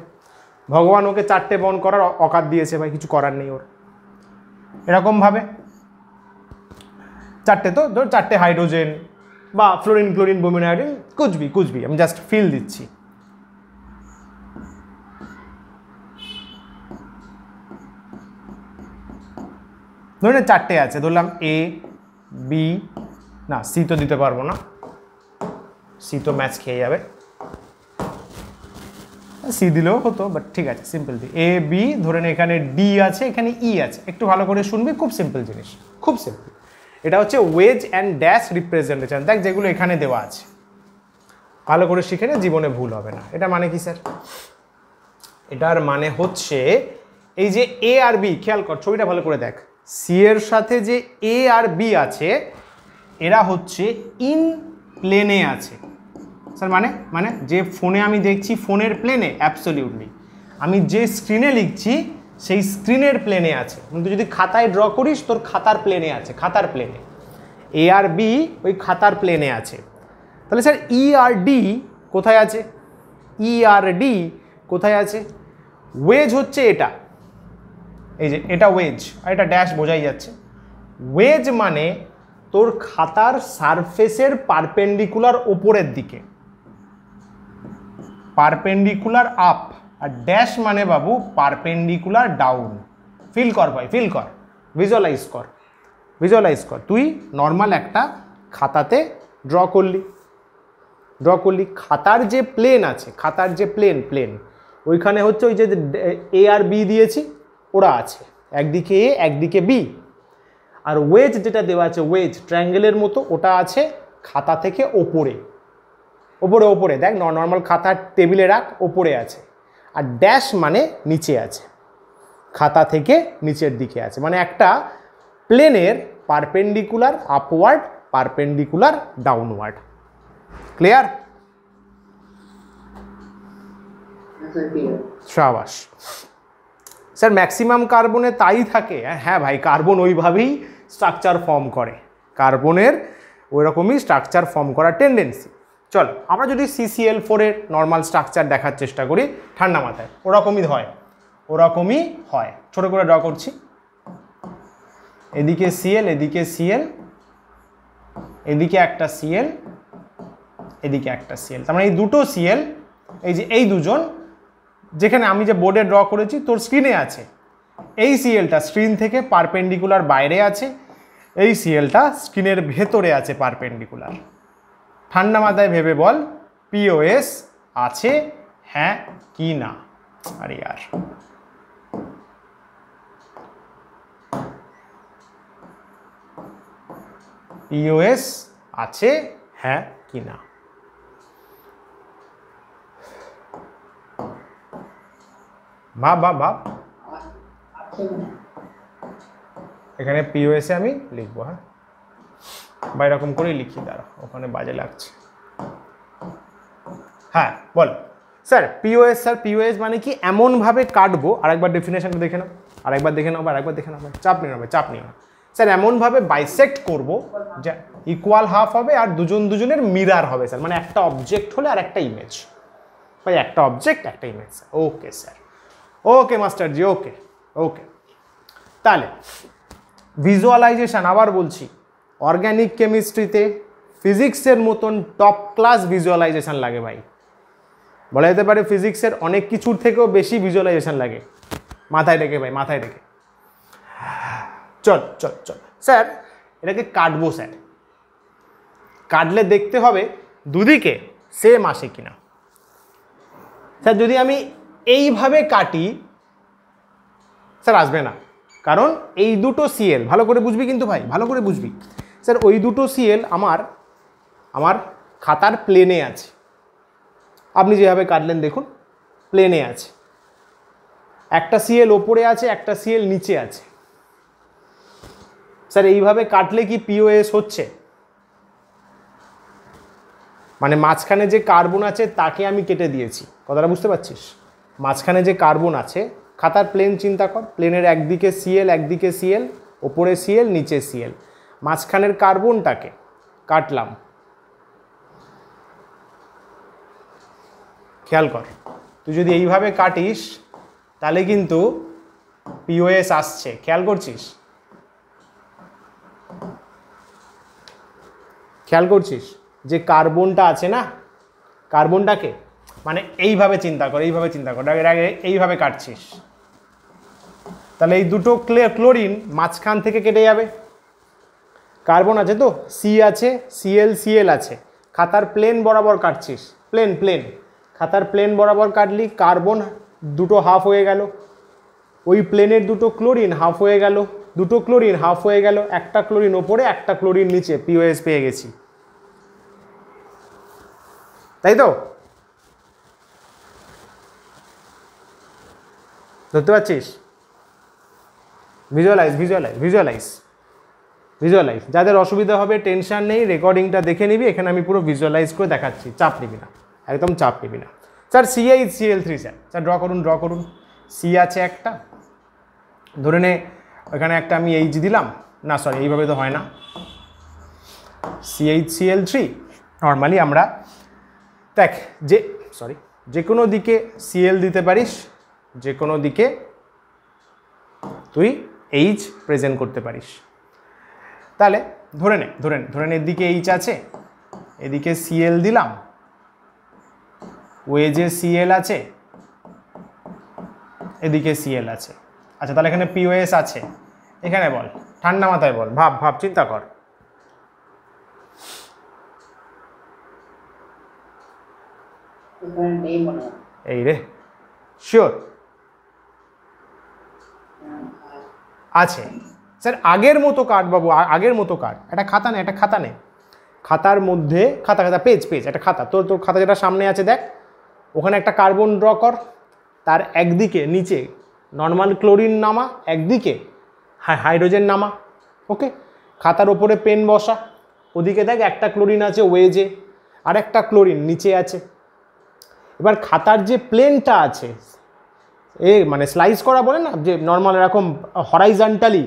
ভগবান ওকে 4টে বন্ড করার অকাত দিয়েছে ভাই, কিছু করার নেই ওর। এরকম ভাবে 4টে, তো ধর 4টে হাইড্রোজেন বা ফ্লোরিন ক্লোরিন ব্রোমিন আয়োডিন, কুচবি আমি জাস্ট ফিল দিচ্ছি। ধরে 4টে আছে, ধরলাম A B, না C তো দিতে পারবো না, C তো ম্যাচ খেয়ে যাবে, C দিলেও হতো বাট ঠিক আছে সিম্পল দি। A B ধরে নে, এখানে D আছে, এখানে E আছে, একটু ভালো করে শুনবি, খুব সিম্পল জিনিস, খুব সিম্পল। এটা হচ্ছে ওয়েজ অ্যান্ড ড্যাশ রিপ্রেজেন্টেশন, দেখ যেগুলো এখানে দেওয়া আছে, ভালো করে শিখে নে, জীবনে ভুল হবে না। এটা মানে কি স্যার? এটার মানে হচ্ছে এই যে A আর B, খেয়াল কর ছবিটা ভালো করে দেখ, C এর সাথে যে A আর B আছে, এরা হচ্ছে ইন প্লেনে আছে। স্যার মানে যে ফোনে আমি দেখছি ফোনের প্লেনে, অ্যাবসলিউটলি। আমি যে স্ক্রিনে লিখছি সেই স্ক্রিনের প্লেনে আছে, কিন্তু যদি খাতায় ড্র করিস তোর খাতার প্লেনে আছে, খাতার প্লেনে। A আর B ওই খাতার প্লেনে আছে। তাহলে স্যার E আর D কোথায় আছে? E আর D কোথায় আছে? ওয়েজ হচ্ছে এটা, এই যে এটা ওয়েজ, আর এটা ড্যাশ বোঝাই যাচ্ছে। ওয়েজ মানে তোর খাতার সারফেসের পারপেন্ডিকুলার ওপরের দিকে, পারপেন্ডিকুলার আপ, আর ড্যাশ মানে বাবু পারপেন্ডিকুলার ডাউন। ফিল কর ভাই, ফিল কর, ভিজুয়ালাইজ কর। তুই নর্মাল একটা খাতাতে ড্র করলি, খাতার যে প্লেন আছে, খাতার যে প্লেন ওইখানে হচ্ছে ওই যে A আর B দিয়েছি, ওরা আছে, একদিকে A একদিকে B। আর ওয়েজ যেটা দেওয়া আছে, ওয়েজ ট্রায়াঙ্গেলের মতো, ওটা আছে খাতা থেকে ওপরে, দেখ নর্মাল খাতার টেবিলে রাখ, ওপরে আছে। আর ড্যাশ মানে নিচে আছে, খাতা থেকে নিচের দিকে আছে, মানে একটা প্লেনের perpendicular upward, perpendicular downward. Clear? শাবাশ স্যার, ম্যাক্সিমাম কার্বনে তাই থাকে। হ্যাঁ ভাই, কার্বন ওইভাবেই স্ট্রাকচার ফর্ম করে, কার্বনের ওইরকমই স্ট্রাকচার ফর্ম করার টেন্ডেন্সি। চল আমরা যদি CCl4 এর নর্মাল স্ট্রাকচার দেখার চেষ্টা করি ঠান্ডা মাথায়, ওরকমই হয়, ছোট করে ড্র করছি। এদিকে সিএল, এদিকে সিএল, এদিকে একটা সিএল, এদিকে একটা সিএল। তার মানে এই দুটো সিএল, এই যে এই দুজন, যেখানে আমি যে বোর্ডে ড্র করেছি তোর স্ক্রিনে আছে, এই সিএলটা স্ক্রিন থেকে পারপেন্ডিকুলার বাইরে আছে, এই সিএলটা স্ক্রিনের ভেতরে আছে পারপেন্ডিকুলার। ঠান্ডা মাথায় ভেবে বল পিওএস আছে হ্যাঁ কি না। আরে यार পিওএস আছে হ্যাঁ কি না। ভাব ভাব ভাব, এখানে পিওএস এ আমি লিখবো, হ্যাঁ বা এরকম করেই লিখি, দাঁড়া ওখানে বাজে লাগছে। হ্যাঁ বল স্যার পিওএস, স্যার পিওএস মানে কি এমনভাবে কাটবো, আরেকবার ডেফিনেশনটা দেখে নাও, আরেকবার দেখে নাও, আরেকবার দেখে নাও, চাপ নিও না, চাপ নিও না। স্যার এমনভাবে বাইসেক্ট করবো যে ইকুয়াল হাফ হবে আর দুজন দুজনের মিরার হবে স্যার, মানে একটা অবজেক্ট হলে আর একটা ইমেজ, ভাই একটা অবজেক্ট একটা ইমেজ স্যার। ওকে স্যার, ওকে মাস্টারজি, ওকে ওকে। তাহলে ভিজুয়ালাইজেশন, আবার বলছি অর্গ্যানিক কেমিস্ট্রিতে ফিজিক্সের মতন টপ ক্লাস ভিজুয়ালাইজেশন লাগে ভাই, বলা যেতে পারে ফিজিক্সের অনেক কিছুর থেকেও বেশি ভিজুয়ালাইজেশন লাগে। মাথায় রেখে ভাই, মাথায় রেখে চল চল চল। স্যার এটাকে কাটবো, স্যার কাটলে দেখতে হবে দুদিকে সেম আসে কিনা। স্যার যদি আমি এইভাবে কাটি স্যার আসবে না, কারণ এই দুটো সিএল, ভালো করে বুঝবি কিন্তু ভাই, ভালো করে বুঝবি। স্যার ওই দুটো সিএল আমার খাতার প্লেনে আছে, আপনি যেভাবে কাটলেন দেখুন প্লেনে আছে, একটা সিএল ওপরে আছে, একটা সিএল নিচে আছে। স্যার এইভাবে কাটলে কি পিওএস হচ্ছে? মানে মাঝখানে যে কার্বন আছে তাকে আমি কেটে দিয়েছি, কথাটা বুঝতে পারছিস? মাঝখানে যে কার্বন আছে, খাতার প্লেন চিন্তা কর, প্লেনের একদিকে সিএল, একদিকে সিএল, ওপরে সিএল, নিচে সিএল, মাঝখানের কার্বনটাকে কাটলাম। খেয়াল কর, তুই যদি এইভাবে কাটিস তাহলে কিন্তু পিওএস আসছে, খেয়াল করছিস? খেয়াল করছিস যে কার্বনটা আছে না, কার্বনটাকে মানে এইভাবে চিন্তা কর, এইভাবে চিন্তা কর, এইভাবে কাটছিস, তাহলে এই দুটো ক্লোরিন মাঝখান থেকে কেটে যাবে। কার্বন আছে তো, সি আছে, সিএল সিএল আছে, খাতার প্লেন বরাবর কাটছিস, প্লেন প্লেন, খাতার প্লেন বরাবর কাটলি, কার্বন দুটো হাফ হয়ে গেল, ওই প্লেনের দুটো ক্লোরিন হাফ হয়ে গেল, দুটো ক্লোরিন হাফ হয়ে গেল, একটা ক্লোরিন ওপরে একটা ক্লোরিন নিচে, পিওএস পেয়ে গেছি, তাই তো? ধরতে পারছিস? Visualise visualise visualise visualise. যাদের অসুবিধা হবে টেনশন নেই, রেকর্ডিংটা দেখে নিবি, এখানে আমি পুরো ভিজুয়ালাইজ করে দেখাচ্ছি, চাপ নিবি না, একদম চাপ নিবি না। Sir CH Cl3 sir, sir draw করুন, ড্র করুন। সি আছে একটা, ধরে নে এখানে একটা আমি এইচ দিলাম, না সরি এইভাবে তো হয় না, CH Cl3 নর্মালি আমরা দেখ যে কোনো দিকে সিএল দিতে পারিস, যে কোনো দিকে তুই এইচ প্রেজেন্ট করতে পারিস। তাহলে ধরে নে এদিকে এইচ আছে, এদিকে সিএল দিলাম, ওয়েজে সিএল আছে, এদিকে সিএল আছে। আচ্ছা তাহলে এখানে পিওএস আছে, এখানে বল, ঠান্ডা মাথায় বল, ভাব ভাব, চিন্তা কর। এই রে শিওর আছে স্যার, আগের মতো কাট বাবু, আগের মতো কাট, একটা খাতা নে, একটা খাতা নে, খাতার মধ্যে খাতা পেজ একটা খাতা, তোর খাতা যেটা সামনে আছে দেখ, ওখানে একটা কার্বন ড্র কর, তার একদিকে নিচে নর্মাল ক্লোরিন নামা, একদিকে হাইড্রোজেন নামা, ওকে। খাতার ওপরে পেন বসা, ওদিকে দেখ একটা ক্লোরিন আছে ওয়েজে, আর একটা ক্লোরিন নিচে আছে। এবার খাতার যে প্লেনটা আছে, মানে স্লাইস করা বলে না, যে নর্মাল এরকম হরাইজন্টালি,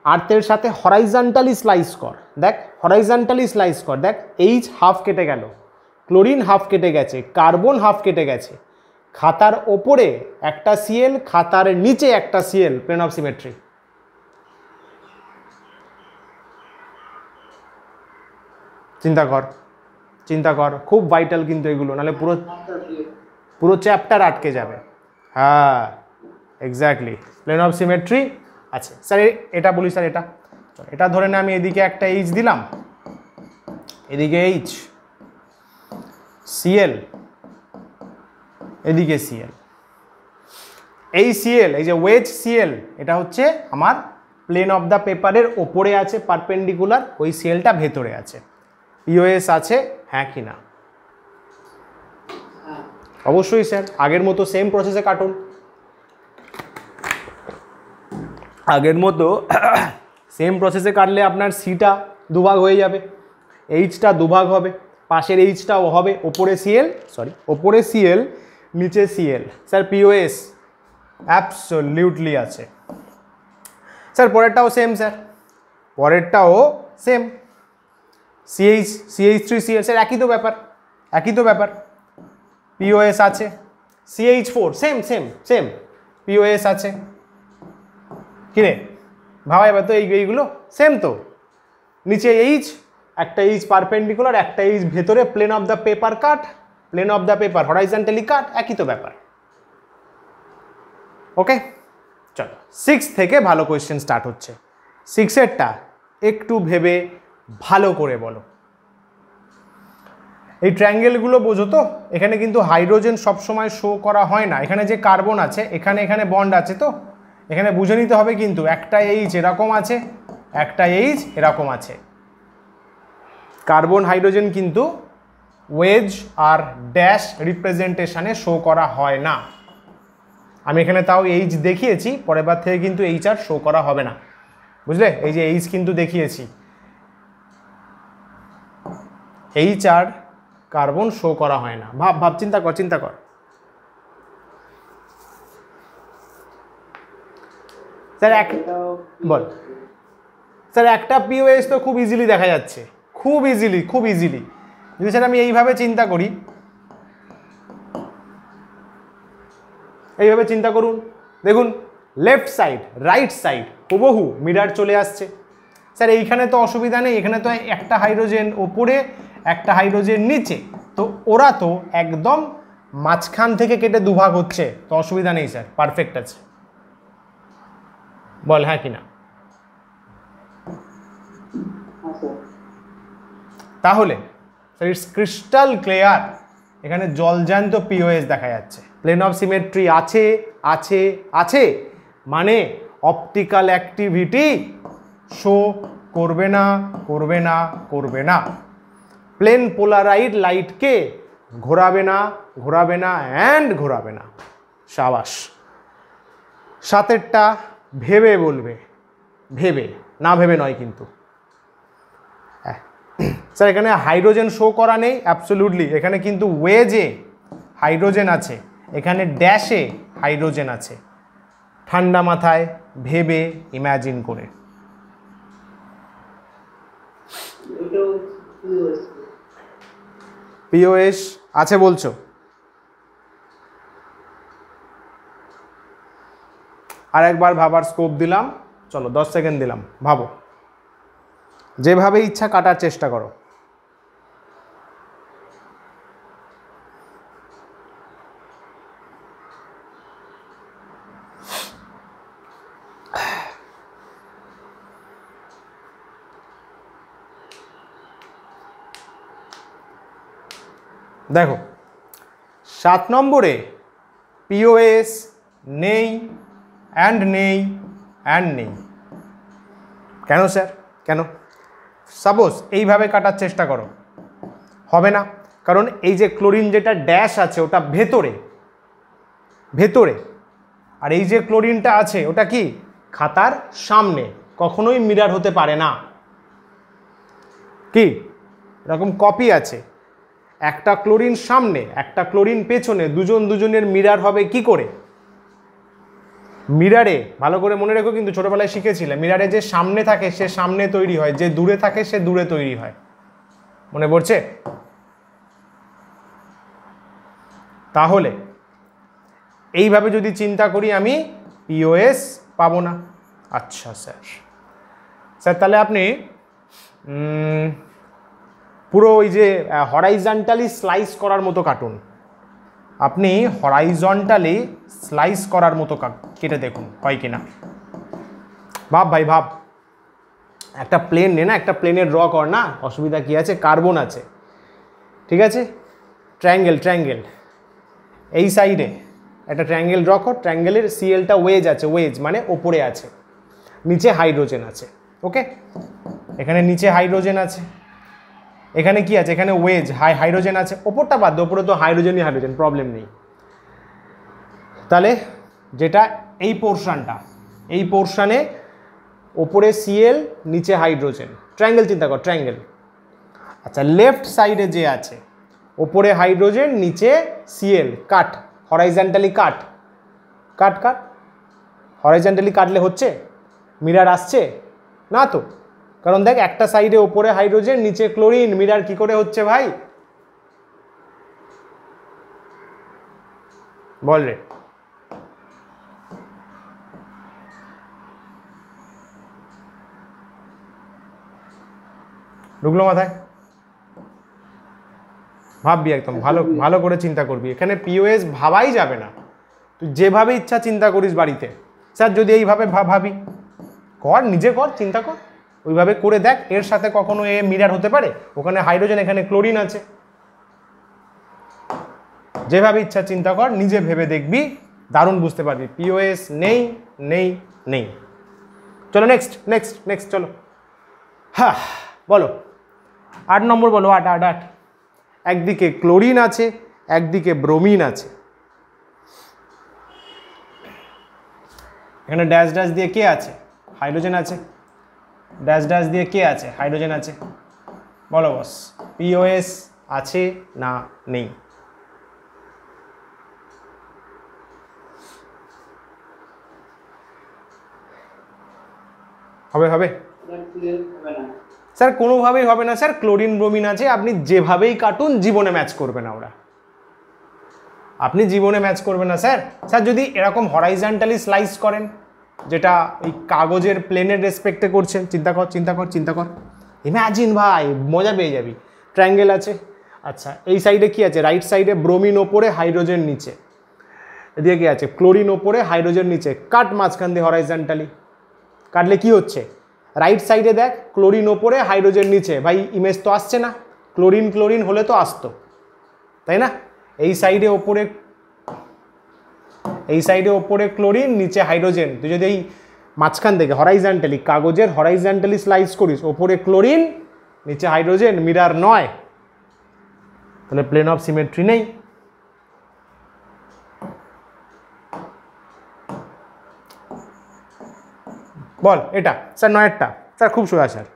আর্থের সাথে হরাইজন্টালি স্লাইস কর, দেখ হরাইজন্টালি স্লাইস কর, দেখ এইচ হাফ কেটে গেল, ক্লোরিন হাফ কেটে গেছে, কার্বন হাফ কেটে গেছে, খাতার ওপরে একটা সিএল, খাতার নিচে একটা সিএল, প্লেন অফ সিমেট্রি। চিন্তা কর, খুব ভাইটাল কিন্তু এগুলো, নাহলে পুরো চ্যাপ্টার আটকে যাবে। হ্যাঁ এক্স্যাক্টলি, প্লেন অফ সিমেট্রি আছে স্যার। এটা বলি স্যার, এটা ধরে না আমি এদিকে একটা এইচ দিলাম, এদিকে এইচ, সিএল, এদিকে সিএল। এই সিএল, এই যে ওয়েজ সিএল, এটা হচ্ছে আমার প্লেন অফ দ্য পেপারের ওপরে আছে পারপেন্ডিকুলার, ওই সিএলটা ভেতরে আছে। পিওএস আছে, হ্যাঁ কি না? অবশ্যই স্যার, আগের মতো সেম প্রসেসে কাটুন, আগের মতো সেম প্রসেসে কাটলে আপনার সিটা দুভাগ হয়ে যাবে, এইচটা দুভাগ হবে, পাশের এইচটাও হবে, ওপরে সিএল, ওপরে সিএল, নিচে সিএল। স্যার পিওএস অ্যাবসলিউটলি আছে স্যার। পরেরটাও সেম স্যার, পরেরটাও সেম, CH3CL স্যার, একই তো ব্যাপার। পিওএস আছে, CH4 সেম পিওএস আছে। কিরে ভাবা এবার তো এইগুলো সেম তো, নিচে এইচ, একটা এইচ পারপেন্ডিকুলার, একটা এইচ ভেতরে, plane of the paper cut, plane of the paper horizontally cut, একই তো ব্যাপার। ওকে চলো 6 থেকে ভালো কোয়েশ্চেন স্টার্ট হচ্ছে। 6এরটা একটু ভেবে ভালো করে বলো। এই ট্রায়াঙ্গেলগুলো বোঝো তো, এখানে কিন্তু হাইড্রোজেন সবসময় শো করা হয় না, এখানে যে কার্বন আছে, এখানে বন্ড আছে, তো এখানে বুঝে নিতে হবে কিন্তু একটা এইচ এরকম আছে, একটা এইচ এরকম আছে। কার্বন হাইড্রোজেন কিন্তু ওয়েজ আর ড্যাশ রিপ্রেজেন্টেশনে শো করা হয় না। আমি এখানে তাও এইচ দেখিয়েছি, পরের বার থেকে কিন্তু এইচ আর শো করা হবে না, বুঝলে? এই যে এইচ কিন্তু দেখিয়েছি, এইচ আর কার্বন শো করা হয় না। ভাব চিন্তা কর। স্যার বল স্যার, একটা পিওএস তো খুব ইজিলি দেখা যাচ্ছে, খুব ইজিলি। যদি স্যার আমি এইভাবে চিন্তা করি, এইভাবে চিন্তা করুন, দেখুন লেফট সাইড রাইট সাইড হুবহু মিরার চলে আসছে। স্যার এইখানে তো অসুবিধা নেই, এখানে তো একটা হাইড্রোজেন ওপরে, একটা হাইড্রোজেন নিচে, তো ওরা তো একদম মাঝখান থেকে কেটে দুভাগ হচ্ছে, তো অসুবিধা নেই স্যার, পারফেক্ট আছে। বল হ্যাঁ কি না? তাহলে স্যার ইটস ক্রিস্টাল ক্লিয়ার, এখানে জলজান্ত পিওএস দেখা যাচ্ছে। প্লেন অফ সিমেট্রি আছে মানে অপটিক্যাল অ্যাক্টিভিটি শো করবে না। প্লেন পোলারাইড লাইটকে ঘোরাবে না। সাবাস। 7এরটা ভেবে বলবে, না ভেবে নয় কিন্তু। স্যার এখানে হাইড্রোজেন শো করা নেই, অ্যাবসলিউটলি, এখানে কিন্তু ওয়েজে হাইড্রোজেন আছে, এখানে ড্যাশে হাইড্রোজেন আছে। ঠান্ডা মাথায় ভেবে ইমাজিন করে। পিওএস আছে বলছো? আর একবার ভাবার স্কোপ দিলাম, চলো 10 সেকেন্ড দিলাম, ভাবো, যেভাবে ইচ্ছা কাটার চেষ্টা করো। দেখো 7 নম্বরে পিওএস নেই। কেন স্যার, কেন? সাপোজ এইভাবে কাটার চেষ্টা করো, হবে না, কারণ এই যে ক্লোরিন যেটা ড্যাশ আছে ওটা ভেতরে, আর এই যে ক্লোরিনটা আছে ওটা কি খাতার সামনে, কখনোই মিরার হতে পারে না। কি এরকম কপি আছে, একটা ক্লোরিন সামনে, একটা ক্লোরিন পেছনে, দুজনের মিরার হবে কি করে? মিরারে ভালো করে মনে রেখো কিন্তু, ছোটবেলায় শিখেছিলে, মিরারে যে সামনে থাকে সে সামনে তৈরি হয়, যে দূরে থাকে সে দূরে তৈরি হয়, মনে পড়ছে? তাহলে এইভাবে যদি চিন্তা করি আমি পিওএস পাবো না। আচ্ছা স্যার, তাহলে আপনি পুরো ওই যে হরাইজন্টালি স্লাইস করার মতো কাটুন, আপনি হরাইজন্টালি স্লাইস করার মতো কেটে দেখুন হয় কিনা। ভাব ভাই ভাব, একটা প্লেন নে না, একটা প্লেনের ড্র কর না, অসুবিধা কি আছে, কার্বন আছে, ঠিক আছে, ট্রায়াঙ্গেল ট্রায়াঙ্গেল, এই সাইডে একটা ট্রায়াঙ্গেল ড্র কর, ট্রায়াঙ্গেলের সিএলটা ওয়েজ আছে, ওয়েজ মানে ওপরে আছে, নিচে হাইড্রোজেন আছে, ওকে, এখানে নিচে হাইড্রোজেন আছে, এখানে কি আছে, এখানে ওয়েজ হাইড্রোজেন আছে, ওপরটা বাদ, ওপরে তো হাইড্রোজেনই হাইড্রোজেন, প্রবলেম নেই। তাহলে যেটা এই পোর্শনটা, এই পোর্শনে ওপরে সিএল নিচে হাইড্রোজেন, ট্রায়াঙ্গেল চিন্তা কর, ট্রায়াঙ্গেল। আচ্ছা লেফট সাইডে যে আছে ওপরে হাইড্রোজেন নিচে সিএল, কাট, হরাইজন্টালি কাট, কাট কাট, হরাইজন্টালি কাটলে হচ্ছে মিরার আসছে না তো, কারণ দেখ একটা সাইডে ওপরে হাইড্রোজেন নিচে ক্লোরিন, মিরার কি করে হচ্ছে ভাই বল রে। ঢুকলো মাথায়? ভাববি একদম ভালো ভালো করে চিন্তা করবি, এখানে পিওএস ভাবাই যাবে না, তুই যেভাবে ইচ্ছা চিন্তা করিস বাড়িতে, স্যার যদি এইভাবে ভাবি, কর নিজে কর, চিন্তা কর, ওইভাবে করে দেখ, এর সাথে কখনো এ মিরার হতে পারে, ওখানে হাইড্রোজেন এখানে ক্লোরিন আছে, যেভাবে ইচ্ছা চিন্তা কর, নিজে ভেবে দেখবি, দারুণ বুঝতে পারবি পিওএস নেই নেই নেই। চলো নেক্সট নেক্সট নেক্সট চলো, হ্যাঁ বলো 8 নম্বর বলো, 8 8 8, একদিকে ক্লোরিন আছে একদিকে ব্রোমিন আছে, এখানে ড্যাশ ড্যাশ দিয়ে কে আছে, হাইড্রোজেন আছে, ড্যাশ ড্যাশ দিয়ে কে আছে, হাইড্রোজেন আছে, বলো বস পিওএস আছে না নেই? হবে হবে স্যার, কোনোভাবেই হবে না স্যার, ক্লোরিন ব্রোমিন আছে, আপনি যেভাবেই কাটুন জীবনে ম্যাচ করবে না ওরা, আপনি জীবনে ম্যাচ করবে না স্যার। স্যার যদি এরকম হরাইজন্টালি স্লাইস করেন, যেটা এই কাগজের প্লেনের রেসপেক্টে করছেন, চিন্তা কর চিন্তা কর চিন্তা কর, ইম্যাজিন ভাই, মজা পেয়ে যাবি। ট্রায়াঙ্গেল আছে, আচ্ছা এই সাইডে কি আছে, রাইট সাইডে ব্রোমিন ওপরে হাইড্রোজেন নিচে, এদিকে কি আছে, ক্লোরিন ওপরে হাইড্রোজেন নিচে, কাট মাঝখান দিয়ে হরাইজন্টালি, কাটলে কি হচ্ছে, রাইট সাইডে দেখ ক্লোরিন ওপরে হাইড্রোজেন নিচে, ভাই ইমেজ তো আসছে না, ক্লোরিন ক্লোরিন হলে তো আসতো, তাই না? এই সাইডে ওপরে ক্লোরিন নিচে হাইড্রোজেন, তুই যদি এই মাঝখান থেকে হরাইজন্টালি, কাগজের হরাইজন্টালি স্লাইস করিস, ওপরে ক্লোরিন নিচে হাইড্রোজেন, মিরার নয়, তাহলে প্লেন অফ সিমেট্রি নেই। বল এটা স্যার, নয়েরটা স্যার, খুব সোজা স্যার,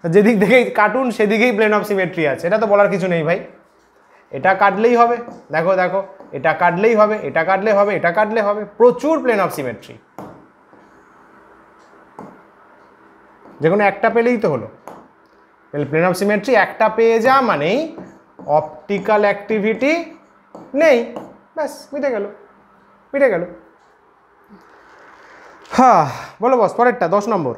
যেদিক দেখেই কার্টুন সেদিকেই প্লেন অফ সিমেট্রি আছে, এটা তো বলার কিছু নেই ভাই, এটা কাটলেই হবে, দেখো দেখো এটা কাটলেই হবে, এটা কাটলে হবে, এটা কাটলে হবে, প্রচুর প্লেন অফ সিমেট্রি, যে কোনো একটা পেলেই তো হলো, প্লেন অফ সিমেট্রি একটা পেয়ে যা মানেই অপটিক্যাল অ্যাক্টিভিটি নেই, ব্যাস মিটে গেল, মিটে গেল। হ্যাঁ বলো বস পরেরটা 10 নম্বর।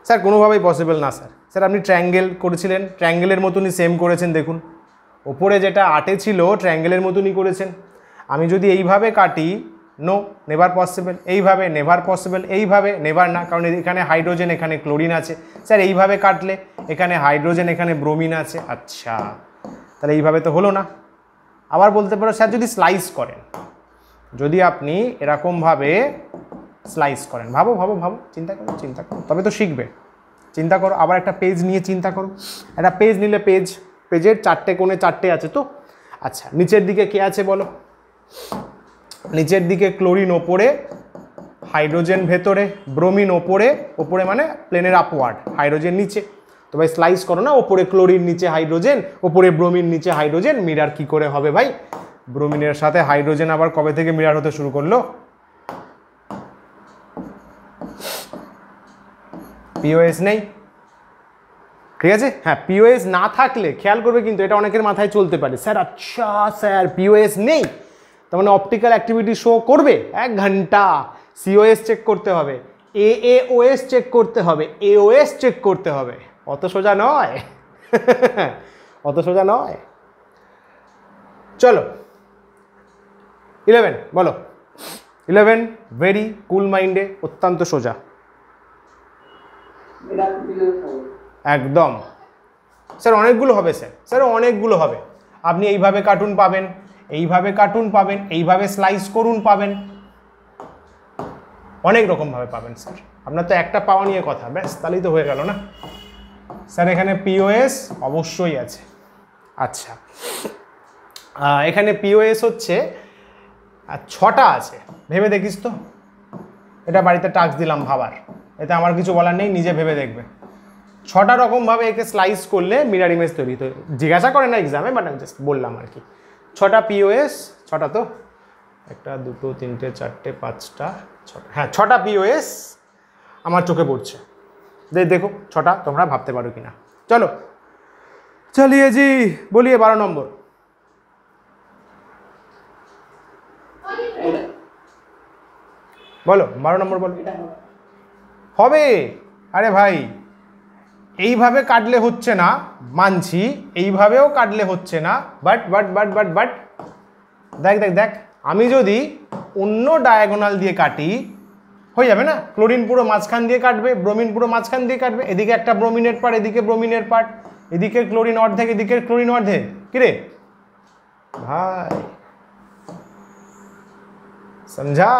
স্যার কোনোভাবেই পসিবল না স্যার, স্যার আপনি ট্রায়াঙ্গেল করেছিলেন, ট্রায়াঙ্গেলের মতনই সেম করেছেন, দেখুন ওপরে যেটা 8-এ ছিল ট্রায়াঙ্গেলের মতনই করেছেন, আমি যদি এইভাবে কাটি, নো, নেভার পসিবল, এইভাবে নেভার পসিবল, এইভাবে নেভার না, কারণ এখানে হাইড্রোজেন এখানে ক্লোরিন আছে, স্যার এইভাবে কাটলে এখানে হাইড্রোজেন এখানে ব্রোমিন আছে, আচ্ছা তাহলে এইভাবে তো হলো না। আবার বলতে পারো স্যার যদি স্লাইস করেন, যদি আপনি এরকমভাবে স্লাইস করেন, ভাবো ভাবো ভাবো, চিন্তা করো চিন্তা করো, তবে তো শিখবে, চিন্তা করো, আবার একটা পেজ নিয়ে চিন্তা করো, একটা পেজ নিলে পেজের 4টে কোণে 4টে আছে তো, আচ্ছা নিচের দিকে কে আছে বলো, নিচের দিকে ক্লোরিন ওপরে, হাইড্রোজেন ভেতরে, ব্রোমিন ওপরে, ওপরে মানে প্লেনের আপওয়ার্ড, হাইড্রোজেন নিচে, তো ভাই স্লাইস করো না, ওপরে ক্লোরিন নিচে হাইড্রোজেন, ওপরে ব্রোমিন নিচে হাইড্রোজেন, মিরার কি করে হবে ভাই, ব্রোমিনের সাথে হাইড্রোজেন আবার কবে থেকে মিরার হতে শুরু করলো, পিওএস নেই, ঠিক আছে, হ্যাঁ পিওএস না থাকলে খেয়াল করবে কিন্তু, এটা অনেকের মাথায় চলতে পারে, স্যার আচ্ছা স্যার পিওএস নেই তার মানে অপটিক্যাল অ্যাক্টিভিটি শো করবে 1 ঘন্টা, সিওএস চেক করতে হবে, AAOS চেক করতে হবে, AOS চেক করতে হবে, অত সোজা নয়। অত সোজা নয়। চলো 11 বলো। 11 ভেরি কুল মাইন্ডে, অত্যন্ত সোজা, একদম। স্যার অনেকগুলো হবে, স্যার অনেকগুলো হবে। আপনি এইভাবে কার্টুন পাবেন, এইভাবে কার্টুন পাবেন, এইভাবে স্লাইস করুন পাবেন, অনেক রকমভাবে পাবেন স্যার। আপনার তো একটা পাওয়া নিয়ে কথা, ব্যাস তাহলেই তো হয়ে গেল না স্যার। এখানে পিওএস অবশ্যই আছে। আচ্ছা, এখানে পিওএস হচ্ছে 6টা আছে, ভেবে দেখিস তো। এটা বাড়িতে টাস্ক দিলাম ভাবার, এতে আমার কিছু বলার নেই, নিজে ভেবে দেখবে। 6টা রকমভাবে একে স্লাইস করলে মিরর ইমেজ তৈরি। তো জিজ্ঞাসা করে না এক্সামে, বাট আমি জাস্ট বললাম আর কি। 6টা পিওএস, 6টা তো, 1 2 3 4 5টা 6টা, হ্যাঁ 6টা পিওএস আমার চোখে পড়ছে। দেখো 6টা তোমরা ভাবতে পারো কিনা। চলো চলিয়ে জি, বলিয়ে 12 নম্বর বলো, 12 নম্বর বলো। হবে, আরে ভাই এইভাবে কাটলে হচ্ছে না মানছি, এইভাবেও কাটলে হচ্ছে না, but but but but but দেখ দেখ দেখ, আমি যদি অন্য ডায়াগোনাল দিয়ে কাটি হয়ে যাবে না। ক্লোরিন পুরো মাঝখান দিয়ে কাটবে, ব্রোমিন পুরো মাঝখান দিয়ে কাটবে, এদিকে একটা ব্রোমিনের পার্ট, এদিকে ব্রোমিনের পার্ট, এদিকে ক্লোরিন অর্ধেক, এদিকে ক্লোরিন অর্ধেক। কিরে ভাই সমঝা,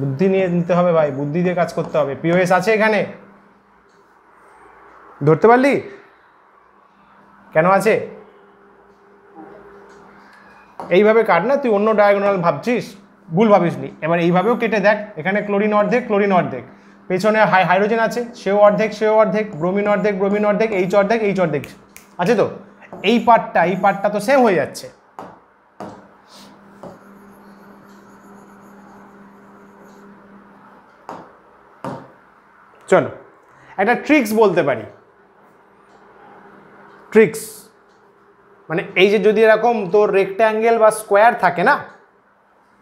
বুদ্ধি নিয়ে নিতে হবে ভাই, বুদ্ধি দিয়ে কাজ করতে হবে। পিওএস আছে এখানে, ধরতে পারলি কেন আছে? এইভাবে কাট না, তুই অন্য ডায়াগোনাল ভাবছিস, ভুল ভাবিসনি। এবার এইভাবেও কেটে দেখ, এখানে ক্লোরিন অর্ধেক, ক্লোরিন অর্ধেক, পেছনে হাইড্রোজেন আছে, সেও অর্ধেক, সেও অর্ধেক, ব্রোমিন অর্ধেক, ব্রোমিন অর্ধেক, এইচ অর্ধেক, এইচ অর্ধেক আছে। তো এই পার্টটা তো সেম হয়ে যাচ্ছে। চলো একটা ট্রিক্স বলতে পারি। ট্রিক্স মানে এই যে যদি এরকম তোর রেক্ট্যাঙ্গেল বা স্কোয়ার থাকে না,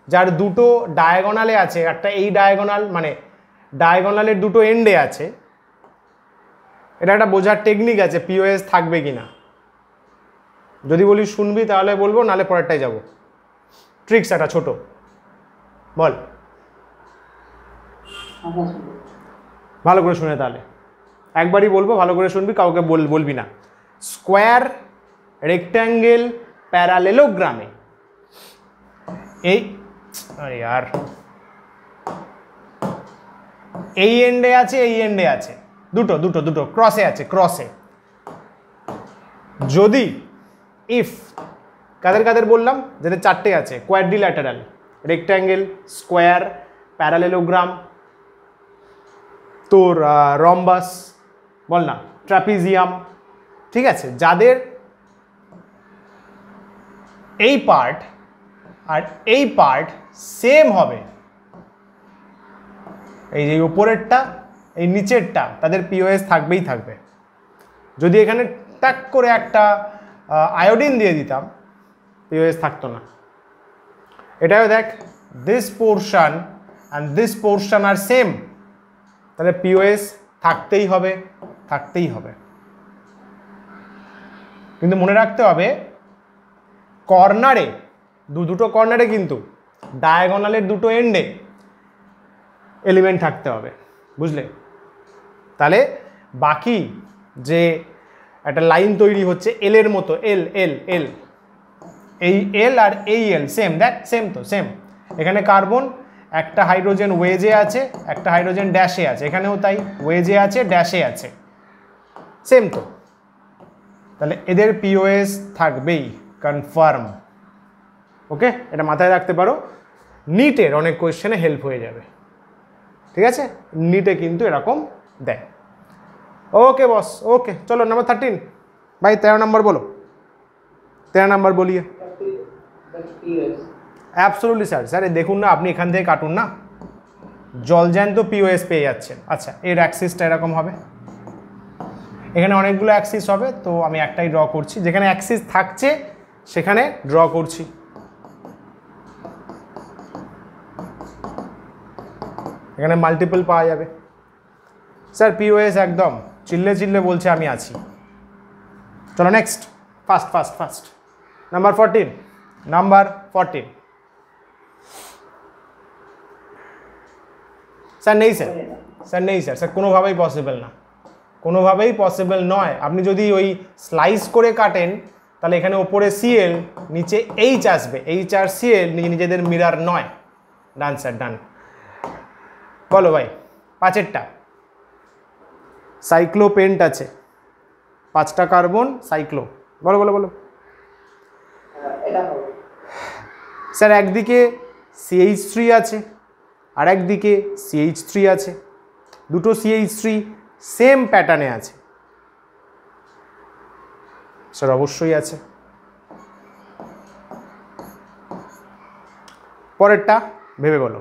যার দুটো ডায়াগোনালে আছে, একটা এই ডায়াগোনাল মানে ডায়াগোনালের দুটো এন্ডে আছে, এটা একটা বোঝার টেকনিক আছে পিওএস থাকবে কিনা। যদি বলি শুনবি তাহলে বলবো, নালে পরেরটাই যাব। ট্রিক্স একটা ছোট বল, ভালো করে শুনে তাহলে, একবারই বলবো, ভালো করে শুনবি, কাউকে বলবি না। স্কোয়ার, রেক্ট্যাঙ্গেল, প্যারালেলোগ্রামে এই আরে यार এই এন্ডে আছে, এই এন্ডে আছে, দুটো দুটো দুটো ক্রসে আছে, ক্রসে যদি ইফ কাদের কাদের বললাম, যাদের 4টে আছে, কোয়াড্রিল্যাটারাল, রেক্ট্যাঙ্গেল, স্কোয়ার, প্যারালেলোগ্রাম, তোর রম্বাস বল না, ট্রাপিজিয়াম, ঠিক আছে, যাদের এই পার্ট আর এই পার্ট সেম হবে, এই যে উপরেরটা এই নিচেরটা, তাদের পিওএস থাকবেই থাকবে। যদি এখানে টাক করে একটা আয়োডিন দিয়ে দিতাম, পিওএস থাকতো না। এটাও দেখ, this portion and this portion আর সেম, তাহলে পিওএস থাকতেই হবে, থাকতেই হবে। কিন্তু মনে রাখতে হবে কর্নারে, দুটো কর্নারে কিন্তু ডায়াগোনালের দুটো এন্ডে এলিমেন্ট থাকতে হবে, বুঝলে? তাহলে বাকি যে একটা লাইন তৈরি হচ্ছে এল এর মতো, এল এল এল, এই এল আর এই এল সেম, দেখ সেম তো সেম। এখানে কার্বন, একটা হাইড্রোজেন ওয়েজে আছে, একটা হাইড্রোজেন ড্যাশে আছে, এখানেও তাই, ওয়েজে আছে, ড্যাশে আছে, সেম তো। তাহলে এদের পিওএস থাকবেই, কনফার্ম। ওকে, এটা মাথায় রাখতে পারো, নিটের অনেক কোয়েশ্চেনে হেল্প হয়ে যাবে, ঠিক আছে? নিটে কিন্তু এরকম দেয়। ওকে বস, ওকে চলো নাম্বার 13 ভাই, 13 নম্বর বলো, 13 নম্বর বলিয়ে। অ্যাবসোলুটলি স্যার, স্যার দেখুন না, আপনি এখান থেকে কাটুন না, জলজ্যান্ত পিওএস পেয়ে যাচ্ছেন। আচ্ছা, এর অ্যাক্সিসটা এরকম হবে, এখানে অনেকগুলো অ্যাক্সিস হবে, তো আমি একটাই ড্র করছি, যেখানে অ্যাক্সিস থাকছে সেখানে ড্র করছি। এখানে মাল্টিপল পাওয়া যাবে। স্যার পিওএস একদম চিল্লে চিল্লে বলছে আমি আছি। চলো next, fast fast fast. Number 14, number 14। Sir নেই স্যার, স্যার নেই স্যার, স্যার কোনোভাবেই পসিবল না, কোনোভাবেই পসিবল নয়। আপনি যদি ওই স্লাইস করে কাটেন তাহলে এখানে ওপরে সিএল নিচে এইচ আসবে, এইচ আর সিএল নিজেদের মিরার নয়। ডান স্যার ডান। বলো ভাই 5এরটা সাইক্লোপেন্ট আছে, 5টা কার্বন সাইক্লো। বলো বলো বলো স্যার। একদিকে CH3 আছে আর একদিকে CH3 আছে, দুটো CH3 সেম প্যাটার্নে আছে। স্যার অবশ্যই আছে। পরেরটা ভেবে বলো।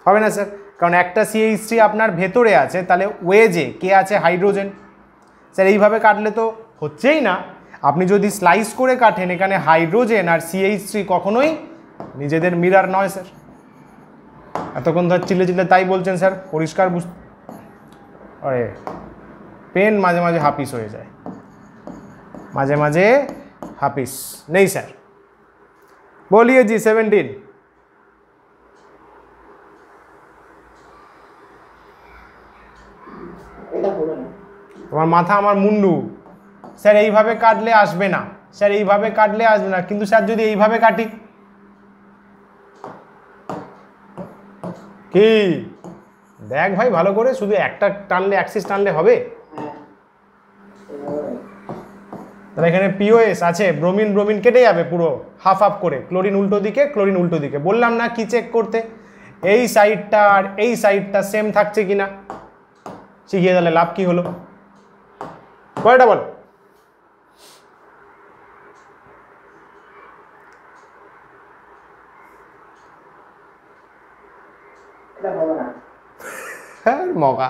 হবে না স্যার, কারণ একটা CH3 আপনার ভেতরে আছে, তাহলে ওয়েজে কে আছে? হাইড্রোজেন। স্যার এইভাবে কাটলে তো হচ্ছেই না। আপনি যদি স্লাইস করে কাটেন এখানে হাইড্রোজেন আর CH3 কখনোই নিজেদের মিরার নয় স্যার। এতক্ষণ ধর চিল্লে চিল্লে তাই বলছেন স্যার, পরিষ্কার আরে পেন মাঝে মাঝে হাপিস হয়ে যায়, মাঝে মাঝে হাপিস। নেই স্যার। বলিয়ে জি 17। তোমার মাথা আমার মুন্ডু। স্যার এইভাবে কাটলে আসবে না, স্যার এইভাবে কাটলে আসবে না। কিন্তু স্যার যদি এইভাবে কাটি, কি দেখ ভাই ভালো করে, শুধু একটা টানলে অ্যাক্সিস টানলে হবে? তাহলে এখানে পিওএস আছে, ব্রোমিন ব্রোমিন কেটে যাবে পুরো হাফ হাফ করে, ক্লোরিন উল্টো দিকে ক্লোরিন উল্টো দিকে। বললাম না কি চেক করতে? এই সাইডটা আর এই সাইডটা সেম থাকছে কিনা শিখিয়ে, তাহলে লাভ কি হলো? কয়টা বল? হ্যাঁ মগা,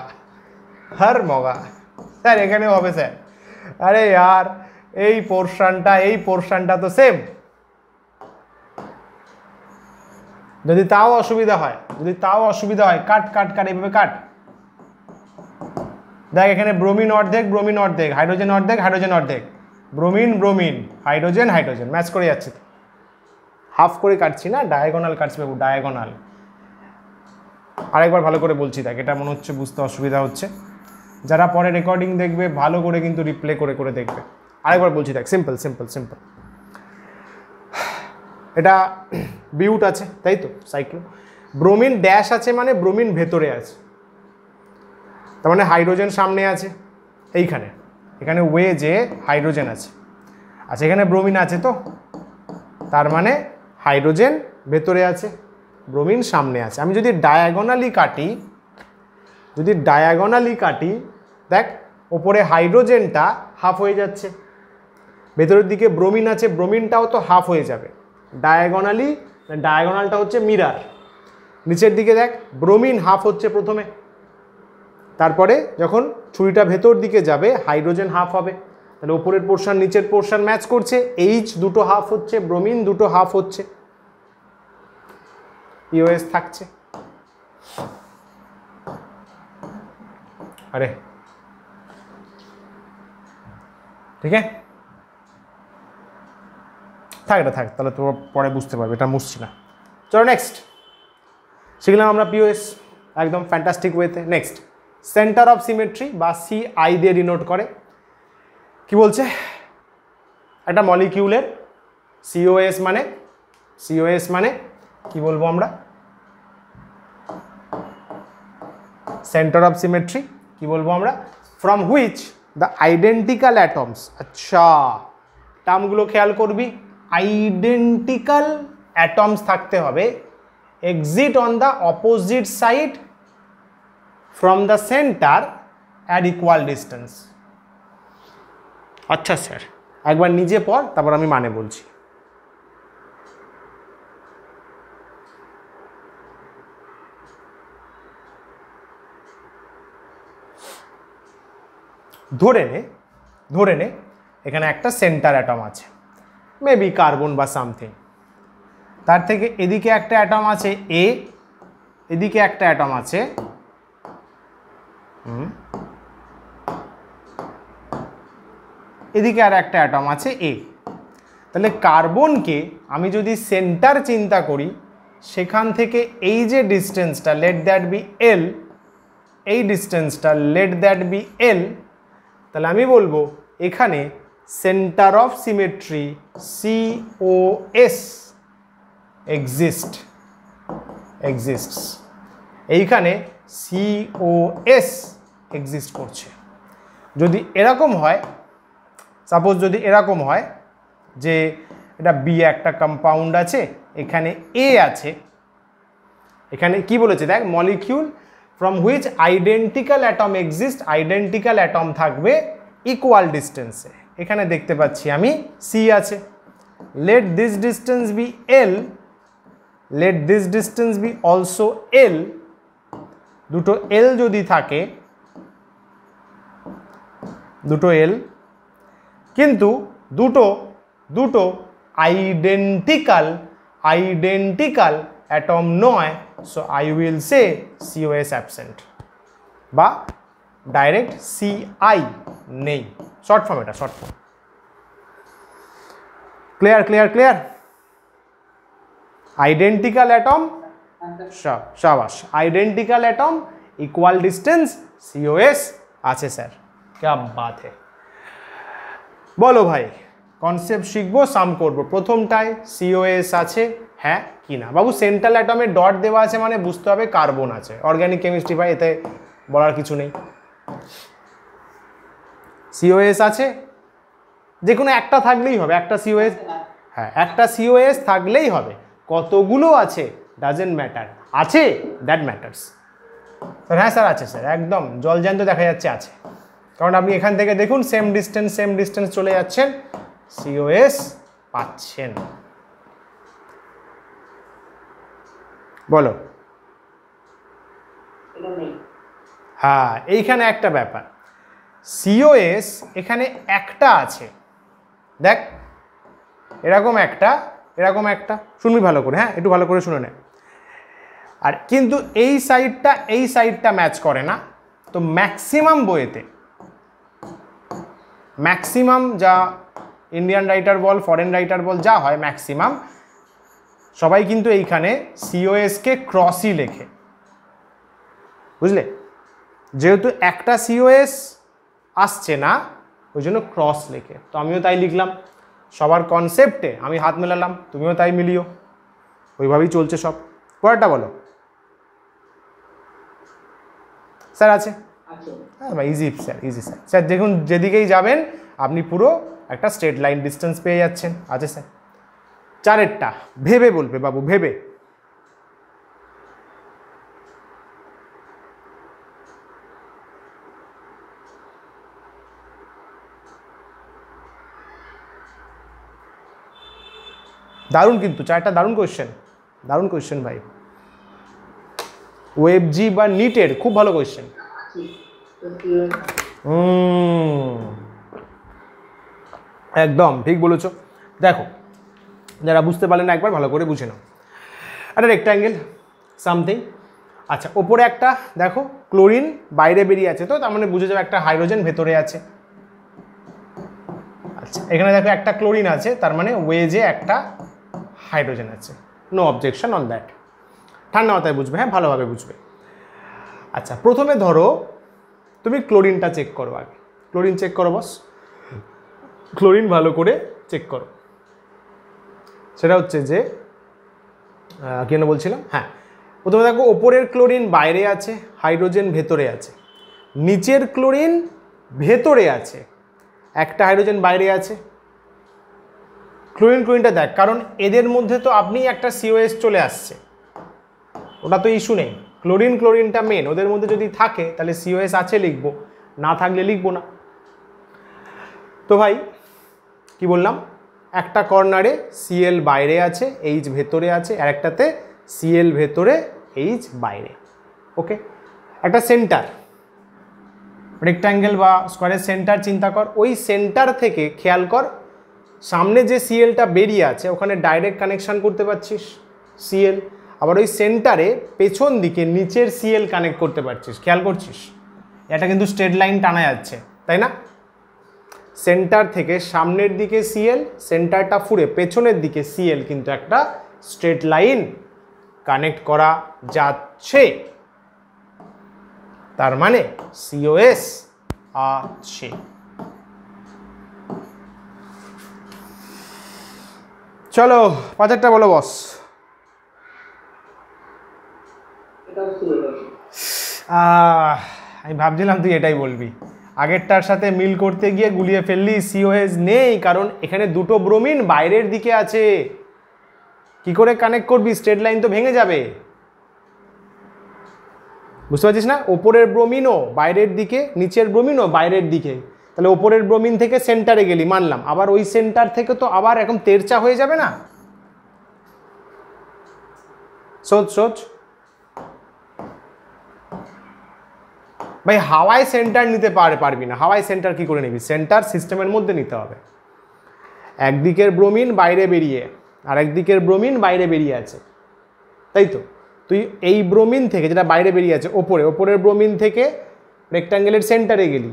হর মগা স্যার এখানেও হবে স্যার। আরে यार এই পোর্শনটা তো সেম। যদি তাও অসুবিধা হয়, কাট কাট কাট, এইভাবে কাট। দেখ এখানে ব্রোমিন অর্ধেক, ব্রোমিন অর্ধেক, হাইড্রোজেন অর্ধেক, হাইড্রোজেন অর্ধেক, bromine bromine, hydrogen hydrogen, match করে যাচ্ছে। হাফ করে কাটছি না, ডায়াগোনাল কাটছি বাবু, ডায়াগোনাল। আরেকবার ভালো করে বলছি, দেখ এটা মনে হচ্ছে বুঝতে অসুবিধা হচ্ছে। যারা পরে রেকর্ডিং দেখবে ভালো করে কিন্তু রিপ্লে করে করে দেখবে। আরেকবার বলছি, দেখ সিম্পল সিম্পল সিম্পল। এটা বিউট আছে তাই তো, সাইক্লো। ব্রোমিন ড্যাশ আছে মানে ব্রোমিন ভেতরে আছে, তার মানে হাইড্রোজেন সামনে আছে এইখানে, এখানে ওয়েজে হাইড্রোজেন আছে। আচ্ছা এখানে ব্রোমিন আছে তো, তার মানে হাইড্রোজেন ভেতরে আছে, ব্রোমিন সামনে আছে। আমি যদি ডায়াগোনালি কাটি, দেখ ওপরে হাইড্রোজেনটা হাফ হয়ে যাচ্ছে, ভেতরের দিকে ব্রোমিন আছে, ব্রোমিনটাও তো হাফ হয়ে যাবে। ডায়াগোনালটা হচ্ছে মিরার। নিচের দিকে দেখ ব্রোমিন হাফ হচ্ছে প্রথমে, তারপরে যখন ছুরিটা ভেতর দিকে যাবে হাইড্রোজেন হাফ হবে। তাহলে ওপরের পোর্শন নিচের পোর্শন ম্যাচ করছে, এইচ দুটো হাফ হচ্ছে, ব্রোমিন দুটো হাফ হচ্ছে, পিওএস থাকছে। আরে ঠিক আছে, থাক এটা থাক, তাহলে তোমরা পরে বুঝতে পারবে, এটা মুছছি না। চলো নেক্সট, শিখলাম আমরা পিওএস একদম ফ্যান্টাস্টিক ওয়েতে। নেক্সট সেন্টার অফ সিমেট্রি বা CI দিয়ে ডিনোট করে। কি বলছে? একটা মলিকিউলের COS মানে কি বলবো আমরা? সেন্টার অফ সিমেট্রি কি বলবো আমরা? From which the identical atoms. আচ্ছা টার্মগুলো খেয়াল করবি, আইডেন্টিক্যাল অ্যাটমস থাকতে হবে, exit on the opposite side from the centre at equal distance. আচ্ছা স্যার একবার নিজে পড়, তারপর আমি মানে বলছি। ধরে নে এখানে একটা সেন্টার অ্যাটম আছে, মেবি কার্বন বা সামথিং। তার থেকে এদিকে একটা অ্যাটম আছে এ, এদিকে একটা অ্যাটম আছে এদিকে আর একটা অ্যাটম আছে এ। তাহলে কার্বনকে আমি যদি সেন্টার চিন্তা করি, সেখান থেকে এই যে ডিস্টেন্সটা লেট দ্যাট বি এল, এই ডিস্টেন্সটা লেট দ্যাট বি এল, তাহলে আমি বলবো এখানে centre of symmetry COS exists, এইখানে COS এক্সিস্ট করছে। যদি এরকম হয়, সাপোজ যদি এরকম হয় যে এটা বি একটা কম্পাউন্ড আছে, এখানে এ আছে, এখানে কি বলেছে দেখ, molecule from which identical atom exist, identical atom থাকবে ইকুয়াল ডিস্টেন্সে। এখানে দেখতে পাচ্ছি আমি সি আছে, let this distance be L, let this distance be also L, দুটো এল যদি থাকে, দুটো এল, কিন্তু দুটো আইডেন্টিক্যাল অ্যাটম নয়, so I will say COS absent, বা ডাইরেক্ট CI নেই, শর্ট ফর্ম, এটা short form. Clear? Identical atom, শাবাশ, identical atom, equal distance, COS আছে স্যার, क्या बात है। বলো ভাই, কনসেপ্ট শিখবো, সাম করবো। প্রথমটায় COS আছে, হ্যাঁ কি না? বাবু সেন্ট্রাল অ্যাটমে ডট দেওয়া আছে মানে বুঝতে হবে কার্বন আছে, অর্গানিক কেমিস্ট্রি ভাই, এতে বলার কিছু নেই। COS আছে, যে কোনো একটা থাকলেই হবে, একটা COS, হ্যাঁ একটা COS থাকলেই হবে, কতগুলো আছে ডাজেন্ট ম্যাটার, আছে দ্যাট ম্যাটার্স। স্যার হ্যাঁ স্যার আছে স্যার, একদম জলজ্যান্ত দেখা যাচ্ছে আছে, কারণ আপনি এখান থেকে দেখুন সেম ডিস্টেন্স চলে যাচ্ছেন, COS পাচ্ছেন। বলো। হ্যাঁ এইখানে একটা ব্যাপার, COS এখানে একটা আছে, দেখ এরকম একটা, শুনবি ভালো করে, হ্যাঁ একটু ভালো করে শুনে নে। আর কিন্তু এই সাইডটা ম্যাচ করে না, তো ম্যাক্সিমাম বইয়েতে, ম্যাক্সিমাম যা ইন্ডিয়ান রাইটার বল, ফরেন রাইটার বল, যা হয় ম্যাক্সিমাম সবাই কিন্তু এইখানে COS কে ক্রসই লেখে, বুঝলে? যেহেতু একটা COS আসছে না, ওই জন্য ক্রস লেখে, তো আমিও তাই লিখলাম, সবার কনসেপ্টে আমি হাত মেলালাম, তুমিও তাই মিলিও, ওইভাবেই চলছে সব। পরেরটা বলো স্যার। আছে? হ্যাঁ ভাই, ইজি স্যার, স্যার দেখুন যেদিকেই যাবেন আপনি পুরো একটা স্ট্রেট লাইন ডিস্টেন্স পেয়ে যাচ্ছেন। আছে স্যার। চারেরটা ভেবে বলবে বাবু, ভেবে। দারুণ, কিন্তু চারটা দারুণ কোয়েশ্চেন ভাই, ওয়েবজি বা নিটের খুব ভালো কোয়েশ্চেন। একদম ঠিক বলেছ। দেখো যারা বুঝতে পারলেন না একবার ভালো করে বুঝে নাও, একটা রেক্ট্যাঙ্গেল সামথিং, আচ্ছা ওপরে একটা দেখো ক্লোরিন বাইরে বেরিয়ে আছে, তো তার মানে বুঝে যাবে একটা হাইড্রোজেন ভেতরে আছে। আচ্ছা এখানে দেখো একটা ক্লোরিন আছে, তার মানে ওয়েজে একটা হাইড্রোজেন আছে, নো অবজেকশন অন দ্যাট, ঠান্ডা মাথায় বুঝবে, হ্যাঁ ভালোভাবে বুঝবে। আচ্ছা প্রথমে ধরো তুমি ক্লোরিনটা চেক করো, আগে ক্লোরিন চেক করো বস, ক্লোরিন ভালো করে চেক করো। সেটা হচ্ছে যে কেন বলছিলাম, হ্যাঁ প্রথমে দেখো ওপরের ক্লোরিন বাইরে আছে, হাইড্রোজেন ভেতরে আছে, নিচের ক্লোরিন ভেতরে আছে, একটা হাইড্রোজেন বাইরে আছে। ক্লোরিনটা দেখ, কারণ এদের মধ্যে তো আপনি একটা COS চলে আসছে, ওটা তো ইস্যু নেই, ক্লোরিনটা মেন, ওদের মধ্যে যদি থাকে তাহলে COS আছে লিখবো, না থাকলে লিখবো না। তো ভাই কি বললাম, একটা কর্নারে Cl বাইরে আছে, H ভেতরে আছে, আর একটাতে Cl ভেতরে, H বাইরে। ওকে, একটা সেন্টার, রেক্ট্যাঙ্গেল বা স্কোয়ারের সেন্টার চিন্তা কর, ওই সেন্টার থেকে খেয়াল কর সামনে যে সিএলটা বেরিয়ে আছে ওখানে ডাইরেক্ট কানেকশান করতে পারছিস সিএল, আবার ওই সেন্টারে পেছন দিকে নিচের সিএল কানেক্ট করতে পারছিস। খেয়াল করছিস এটা কিন্তু স্ট্রেট লাইন টানা যাচ্ছে, তাই না? সেন্টার থেকে সামনের দিকে সিএল, সেন্টারটা ফুরে পেছনের দিকে সিএল, কিন্তু একটা স্ট্রেট লাইন কানেক্ট করা যাচ্ছে, তার মানে সিওএস আছে। চলো পাঁচেরটা বলো বস। আমি ভাবছিলাম তুই এটাই বলবি, আগেরটার সাথে মিল করতে গিয়ে গুলিয়ে ফেললি। সিওএস নেই, কারণ এখানে দুটো ব্রোমিন বাইরের দিকে আছে, কি করে কানেক্ট করবি? স্ট্রেট লাইন তো ভেঙে যাবে, বুঝতে পারছিস না? ওপরের ব্রোমিনও বাইরের দিকে, নিচের ব্রোমিনও বাইরের দিকে, তাহলে ওপরের ব্রোমিন থেকে সেন্টারে গেলি মানলাম, আবার ওই সেন্টার থেকে তো আবার এখন তেরচা হয়ে যাবে না? সোচ সোচ ভাই, হাওয়ায় সেন্টার নিতে পারবি না। হাওয়ায় সেন্টার কি করে নিবি? সেন্টার সিস্টেমের মধ্যে নিতে হবে। একদিকের ব্রোমিন বাইরে বেরিয়ে আর একদিকের ব্রোমিন বাইরে বেরিয়ে আছে, তাই তো? তুই এই ব্রোমিন থেকে, যেটা বাইরে বেরিয়ে আছে ওপরের ব্রোমিন থেকে রেক্ট্যাঙ্গেলের সেন্টারে গেলি,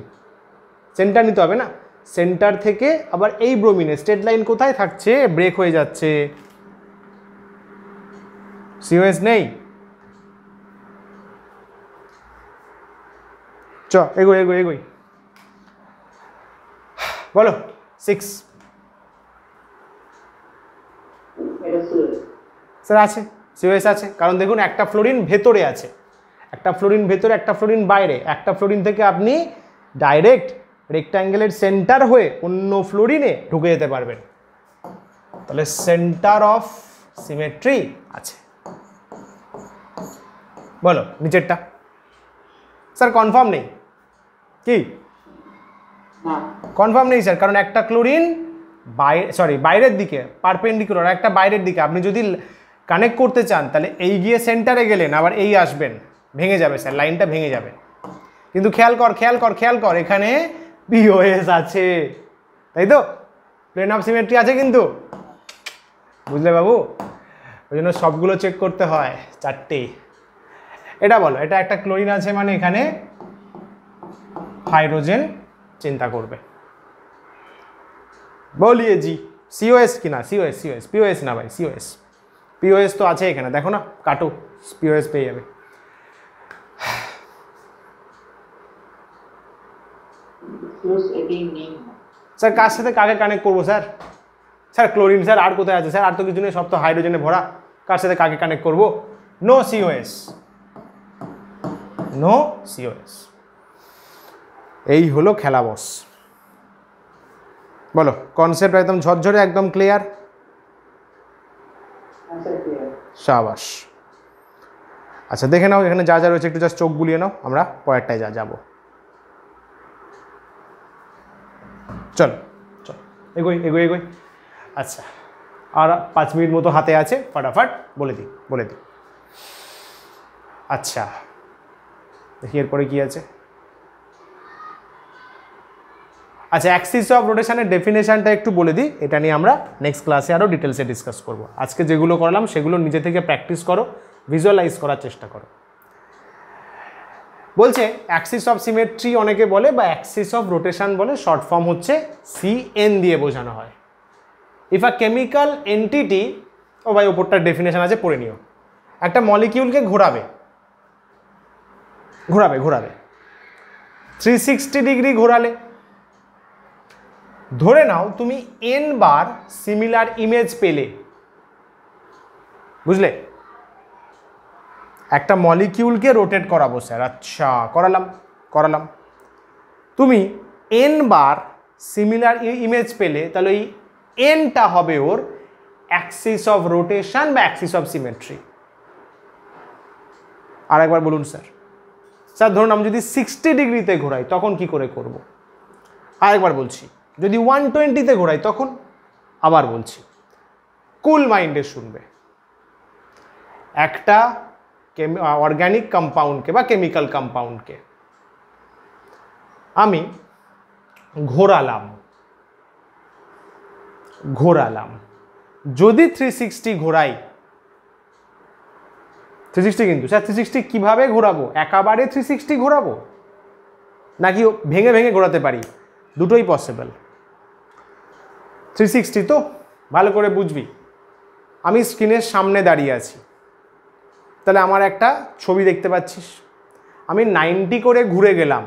সেন্টার নিতে হবে না? সেন্টার থেকে আবার এই ব্রোমিনে স্ট্রেট লাইন কোথায় থাকছে? ব্রেক হয়ে যাচ্ছে, সিওএস নেই। চ এগোই বলো। 6 স্যার আছে, সিওএস আছে, কারণ দেখুন একটা ফ্লোরিন ভেতরে আছে, একটা ফ্লোরিন ভেতরে, একটা ফ্লোরিন বাইরে। একটা ফ্লোরিন থেকে আপনি ডাইরেক্ট রেক্ট্যাঙ্গেলের সেন্টার হয়ে অন্য ফ্লোরিনে ঢুকে যেতে পারবেন, তাহলে সেন্টার অফ সিমেট্রি আছে। বলো নিচেরটা। স্যার কনফার্ম নেই, কি কনফার্ম নেই স্যার? কারণ একটা ক্লোরিন বাইরের দিকে পারপেন্ডিকুলার, একটা বাইরের দিকে। আপনি যদি কানেক্ট করতে চান তাহলে এই গিয়ে সেন্টারে গেলেন, আবার এই আসবেন, ভেঙে যাবে স্যার, লাইনটা ভেঙে যাবে। কিন্তু খেয়াল কর এখানে পিওএস আছে, তাই তো? প্লেন অফ সিমেট্রি আছে কিন্তু, বুঝলে বাবু? ওই জন্য সবগুলো চেক করতে হয়, চারটেই। এটা বলো, এটা একটা ক্লোরিন আছে মানে এখানে হাইড্রোজেন চিন্তা করবে। বলিয়ে জি সিওএস কি না? সিওএস পিওএস না ভাই, পিওএস তো আছে এখানে, দেখো না, কাটো, পিওএস পেয়ে যাবে। স্যার কার সাথে কাকে কানেক্ট করবো স্যার? স্যার ক্লোরিন স্যার, আর কোথায় আছে স্যার? আর তো কিছু নেই, সব তো হাইড্রোজেনে ভরা, কার সাথে কাকে কানেক্ট করবো? No COS. এই হলো খেলা বস। বলো কনসেপ্ট একদম ঝরঝরে, একদম ক্লিয়ার? শাবাশ। আচ্ছা দেখে নাও এখানে যা যা রয়েছে, একটু জাস্ট চোখ বুলিয়ে নাও, আমরা পরেরটায় যাবো। চল এগোই। আচ্ছা আর 5 মিনিট মতো হাতে আছে, ফটাফট বলে দিই। আচ্ছা দেখি এরপরে কি আছে। আচ্ছা অ্যাক্সিস অফ রোটেশনের ডেফিনেশনটা একটু বলে দিই, এটা নিয়ে আমরা নেক্সট ক্লাসে আরও ডিটেলসে ডিসকাস করব। আজকে যেগুলো করলাম সেগুলো নিজে থেকে প্র্যাকটিস করো, ভিজুয়ালাইজ করার চেষ্টা করো। বলছে অ্যাক্সিস অফ সিমেট্রি অনেকে বলে, বা অ্যাক্সিস অফ রোটেশন বলে, শর্ট ফর্ম হচ্ছে CN দিয়ে বোঝানো হয়। ইফ আ কেমিক্যাল এন্টিটি, ও ভাই ওপরটার ডেফিনেশন আছে পড়ে নিও, একটা মলিকিউলকে ঘোরাবে 360 ডিগ্রি ঘোরালে, ধরে নাও তুমি n বার সিমিলার ইমেজ পেলে, বুঝলে? একটা মলিকিউলকে রোটেট করাবো স্যার, আচ্ছা করালাম। তুমি n বার সিমিলার ইমেজ পেলে, তাহলে এই nটা হবে ওর অ্যাক্সিস অফ রোটেশন বা অ্যাক্সিস অফ সিমেট্রি। আর একবার বলুন স্যার ধরুন আমি যদি 60 ডিগ্রিতে ঘোরাই তখন কি করে করব? আরেকবার বলছি, যদি 120তে ঘোরাই তখন? আবার বলছি, কুল মাইন্ডে শুনবে। একটা অর্গ্যানিক কম্পাউন্ডকে বা কেমিক্যাল কম্পাউন্ডকে আমি ঘোরালাম, ঘোরালাম। যদি 360 ঘোরাই, 360 কিন্তু স্যার 360 কীভাবে ঘোরাবো? একেবারে 360 ঘোরাবো নাকি ভেঙে ভেঙে ঘোরাতে পারি? দুটোই পসিবল। 360 তো ভালো করে বুঝবি। আমি স্ক্রিনের সামনে দাঁড়িয়ে আছি, তাহলে আমার একটা ছবি দেখতে পাচ্ছিস। আমি 90 করে ঘুরে গেলাম,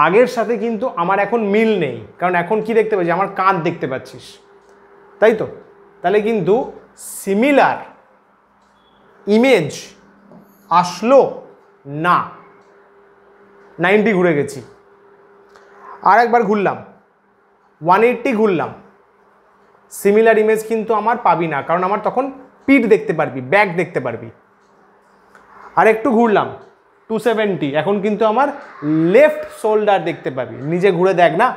আগের সাথে কিন্তু আমার এখন মিল নেই, কারণ এখন কি দেখতে পাচ্ছি? আমার কাঁধ দেখতে পাচ্ছিস, তাই তো? তাহলে কিন্তু সিমিলার ইমেজ আসলো না। 90 ঘুরে গেছি, আর একবার ঘুরলাম, 180 ঘুরলাম, সিমিলার ইমেজ কিন্তু আমার পাবি না, কারণ আমার তখন পিঠ দেখতে পারবি, ব্যাক দেখতে পারবি। আর একটু ঘুরলাম 270, এখন কিন্তু আমার লেফট শোল্ডার দেখতে পাবি, নিজে ঘুরে দেখ না।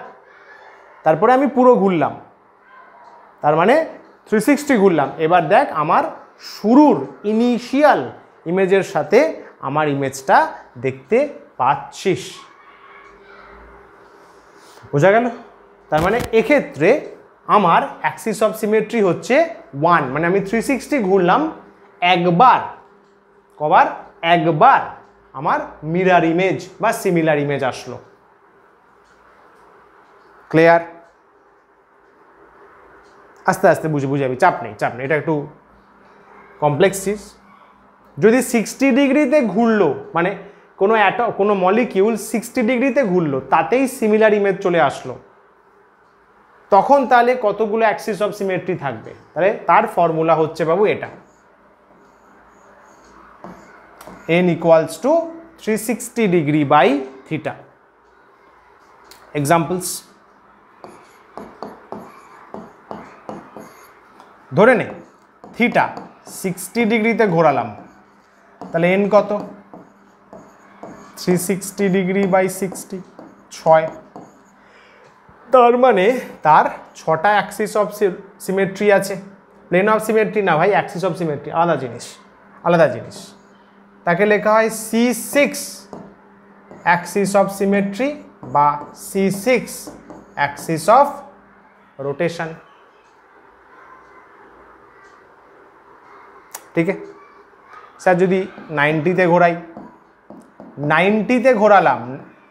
তারপরে আমি পুরো ঘুরলাম, তার মানে 360 ঘুরলাম। এবার দেখ আমার শুরুর ইনিশিয়াল ইমেজের সাথে আমার ইমেজটা দেখতে পাচ্ছিস। বোঝা গেল? তার মানে এক্ষেত্রে আমার অ্যাক্সিস অফ সিমেট্রি হচ্ছে 1, মানে আমি 360 ঘুরলাম একবার। কবার? একবার আমার মিরর ইমেজ বা সিমিলার ইমেজ আসলো। ক্লিয়ার? আস্তে আস্তে বুঝে যাবি, চাপ নেই, এটা একটু কমপ্লেক্স চিজ। যদি 60 ডিগ্রিতে ঘুরলো, মানে কোনো মলিকিউল 60 ডিগ্রিতে ঘুরলো, তাতেই সিমিলার ইমেজ চলে আসলো, তখন তাহলে কতগুলো অ্যাক্সিস অফ সিমেট্রি থাকবে? তাহলে তার ফর্মুলা হচ্ছে বাবু এটা, n equals to 360 degree by theta. Examples, ধরে নে থিটা 60 ডিগ্রিতে ঘোরালাম, তাহলে n কত? 360 ডিগ্রি বাই 60, 6। তার মানে তার 6টা অ্যাক্সিস অফ সিমেট্রি আছে। প্লেন অফ সিমেট্রি না ভাই, অ্যাক্সিস অফ সিমেট্রি আলাদা জিনিস। তাকে লেখা হয় C6 অ্যাক্সিস অফ সিমেট্রি বা C6 অ্যাক্সিস অফ রোটেশন। ঠিক আছে স্যার, যদি 90তে ঘোরাই, 90তে ঘোরালাম,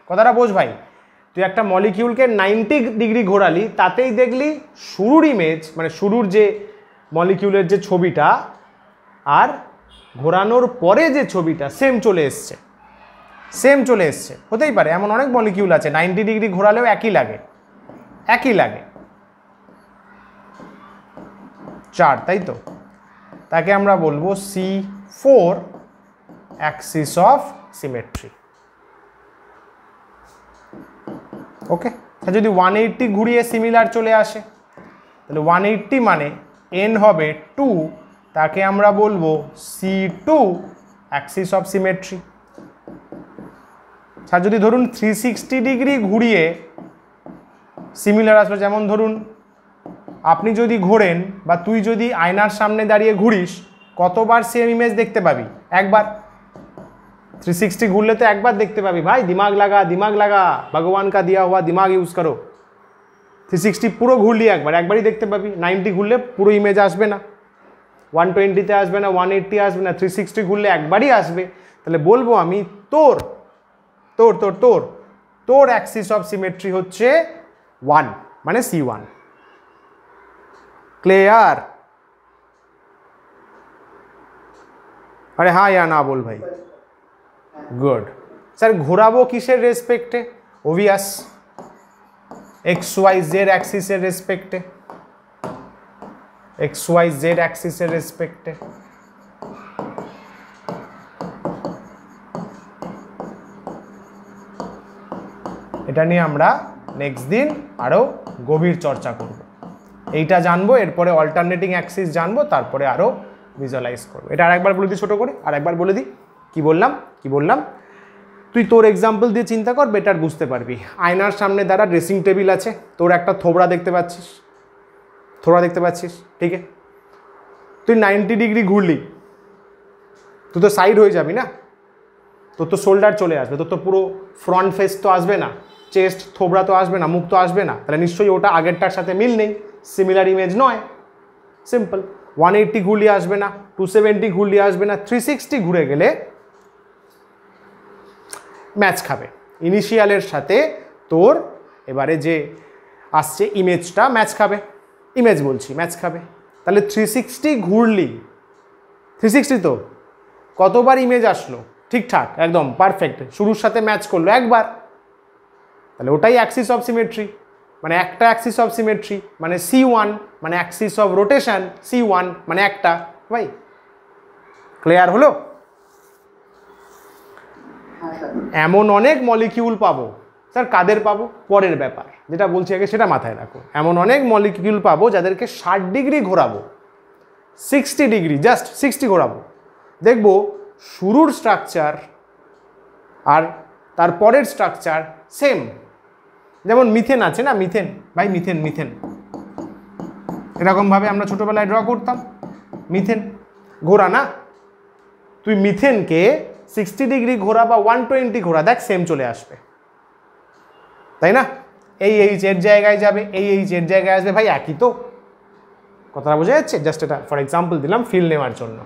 কথাটা বোঝ ভাই। তুই একটা মলিকিউলকে 90 ডিগ্রি ঘোরালি, তাতেই দেখলি শুরুর ইমেজ, মানে শুরুর যে মলিকিউলের যে ছবিটা আর ঘোরানোর পরে যে ছবিটা সেম চলে এসছে। হতেই পারে, এমন অনেক মলিকিউল আছে 90 ডিগ্রি ঘোরালেও একই লাগে। 4, তাই তো? তাকে আমরা বলবো C4 অ্যাক্সিস অফ সিমেট্রি। ওকে, যদি 180 ঘুরিয়ে সিমিলার চলে আসে, তাহলে 180 মানে n হবে 2, তাকে আমরা বলবো C2 অ্যাক্সিস অফ সিমেট্রি। আর যদি ধরুন 360 ডিগ্রি ঘুরিয়ে সিমিলার আসলো, যেমন ধরুন আপনি যদি ঘোরেন বা তুই যদি আয়নার সামনে দাঁড়িয়ে ঘুরিস, কতবার সেম ইমেজ দেখতে পাবি? একবার। 360 ঘুরলে তো একবার দেখতে পাবি ভাই। দিমাগ লাগা, ভগবান কা দিয়া হুয়া দিমাগ ইউজ করো। 360 পুরো ঘুরলি একবারই দেখতে পাবি। 90 ঘুরলে পুরো ইমেজ আসবে না, 120তে আসবে না, 180 আসবে না, 360 ঘুরলে একবারই আসবে। তাহলে বলবো আমি তোর অ্যাক্সিস অফ সিমেট্রি হচ্ছে 1, মানে C1। ক্লিয়ার? আরে হ্যাঁ ইয়া না বল ভাই। Good sir. ঘোরাবো কিসের রেসপেক্টে? ওভিয়াস, XYZ অ্যাক্সিসের রেসপেক্টে। XYZ অ্যাক্সিসের রেসপেক্টে। এটা নিয়ে আমরা নেক্সট দিন আরও গভীর চর্চা করব। এইটা জানবো, এরপরে অল্টারনেটিং অ্যাক্সিস জানবো, তারপরে আরও ভিজুয়ালাইজ করবো। এটা আরেকবার বলে দিই ছোটো করে, আরেকবার বলে দিই কি বললাম। তুই তোর এক্সাম্পল দিয়ে চিন্তা কর, বেটার বুঝতে পারবি। আয়নার সামনে দ্বারা ড্রেসিং টেবিল আছে, তোর একটা থোবড়া দেখতে পাচ্ছিস, ঠিক আছে? তুই 90 ডিগ্রি ঘুরলি, তুই তো সাইড হয়ে যাবি না, তোর তো শোল্ডার চলে আসবে, তোর তো পুরো ফ্রন্ট ফেস তো আসবে না। চেস্ট, থোবরা তো আসবে না, মুখ তো আসবে না, তাহলে নিশ্চয়ই ওটা আগেরটার সাথে মিল নেই, সিমিলার ইমেজ নয়। সিম্পল। 180 ঘুরলে আসবে না, 270 ঘুরলে আসবে না, 360 ঘুরে গেলে ম্যাচ খাবে। ইনিশিয়ালের সাথে তোর এবারে যে আসছে ইমেজটা ম্যাচ খাবে, ইমেজ বলছি ম্যাচ খাবে। তাহলে 360 ঘুরলি, 360 তো কতবার ইমেজ আসলো ঠিকঠাক একদম পারফেক্ট, শুরুর সাথে ম্যাচ করলো একবার, তাহলে ওটাই অ্যাক্সিস অফ সিমেট্রি, মানে একটা অ্যাক্সিস অফ সিমেট্রি, মানে C1 মানে অ্যাক্সিস অফ রোটেশন, C1 মানে একটা। ভাই ক্লিয়ার হলো? এমন অনেক মলিকিউল পাবো, স্যার কাদের পাবো পরের ব্যাপার, যেটা বলছি আগে সেটা মাথায় রাখো। এমন অনেক মলিকিউল পাবো যাদেরকে 60 ডিগ্রি ঘোরাবো, 60 ডিগ্রি, জাস্ট 60 ঘোরাবো, দেখবো শুরুর স্ট্রাকচার আর তারপরের স্ট্রাকচার সেম। যেমন মিথেন আছে না, মিথেন, ভাই মিথেন, মিথেন এরকমভাবে আমরা ছোটোবেলায় ড্র করতাম, মিথেন ঘোরা না, তুই মিথেনকে 60 ডিগ্রি ঘোরা বা 120 ঘোরা, দেখ সেম চলে আসবে, তাই না? এই এর জায়গায় যাবে, এই এর জায়গায় আসবে, ভাই একই তো, কথাটা বোঝা যাচ্ছে? জাস্ট এটা ফর এক্সাম্পল দিলাম ফিল নেওয়ার জন্য,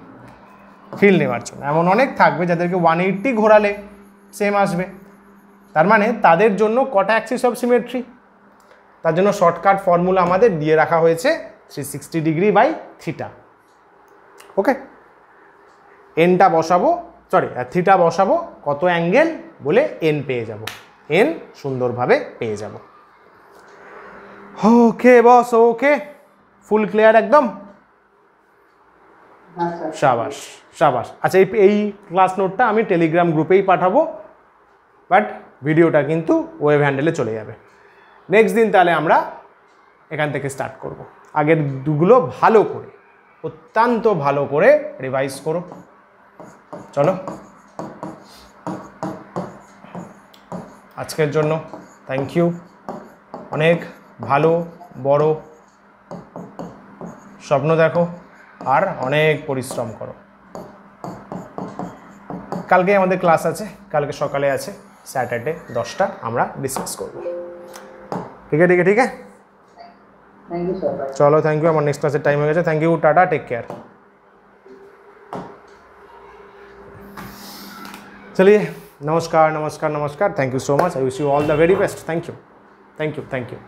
ফিল নেওয়ার জন্য। এমন অনেক থাকবে যাদেরকে 180 ঘোরালে সেম আসবে, তার মানে তাদের জন্য কটা অ্যাক্সিস অফ সিমেট্রি? তার জন্য শর্টকাট ফর্মুলা আমাদের দিয়ে রাখা হয়েছে 360 ডিগ্রি বাই থিটা। ওকে, এনটা বসাবো, সরি থিটা বসাবো, কত অ্যাঙ্গেল বলে এন পেয়ে যাব, এন সুন্দরভাবে পেয়ে যাব। ওকে বস, ওকে ফুল ক্লিয়ার একদম? শাবাশ শাবাশ। আচ্ছা এই ক্লাস নোটটা আমি টেলিগ্রাম গ্রুপেই পাঠাবো, বাট ভিডিওটা কিন্তু ওয়েব হ্যান্ডেলে চলে যাবে। নেক্সট দিন তাহলে আমরা এখান থেকে স্টার্ট করব। আগের দুগুলো ভালো করে, অত্যন্ত ভালো করে রিভাইজ করো। চলো, আজকের জন্য থ্যাংক ইউ। অনেক ভালো বড় স্বপ্ন দেখো আর অনেক পরিশ্রম করো। কালকে আমাদের ক্লাস আছে, কালকে সকালে আছে, স্যাটারডে 10টা আমরা ডিসকাস করব। ঠিক আছে, ঠিক আছে, ঠিক আছে, চলো থ্যাংক ইউ। আমার নেক্সট ক্লাসের টাইম হয়ে গেছে। Thank you, tata, take care. चलिए, नमस्कार नमस्कार नमस्कार, thank you so much, I wish you all the very best, thank you thank you thank you.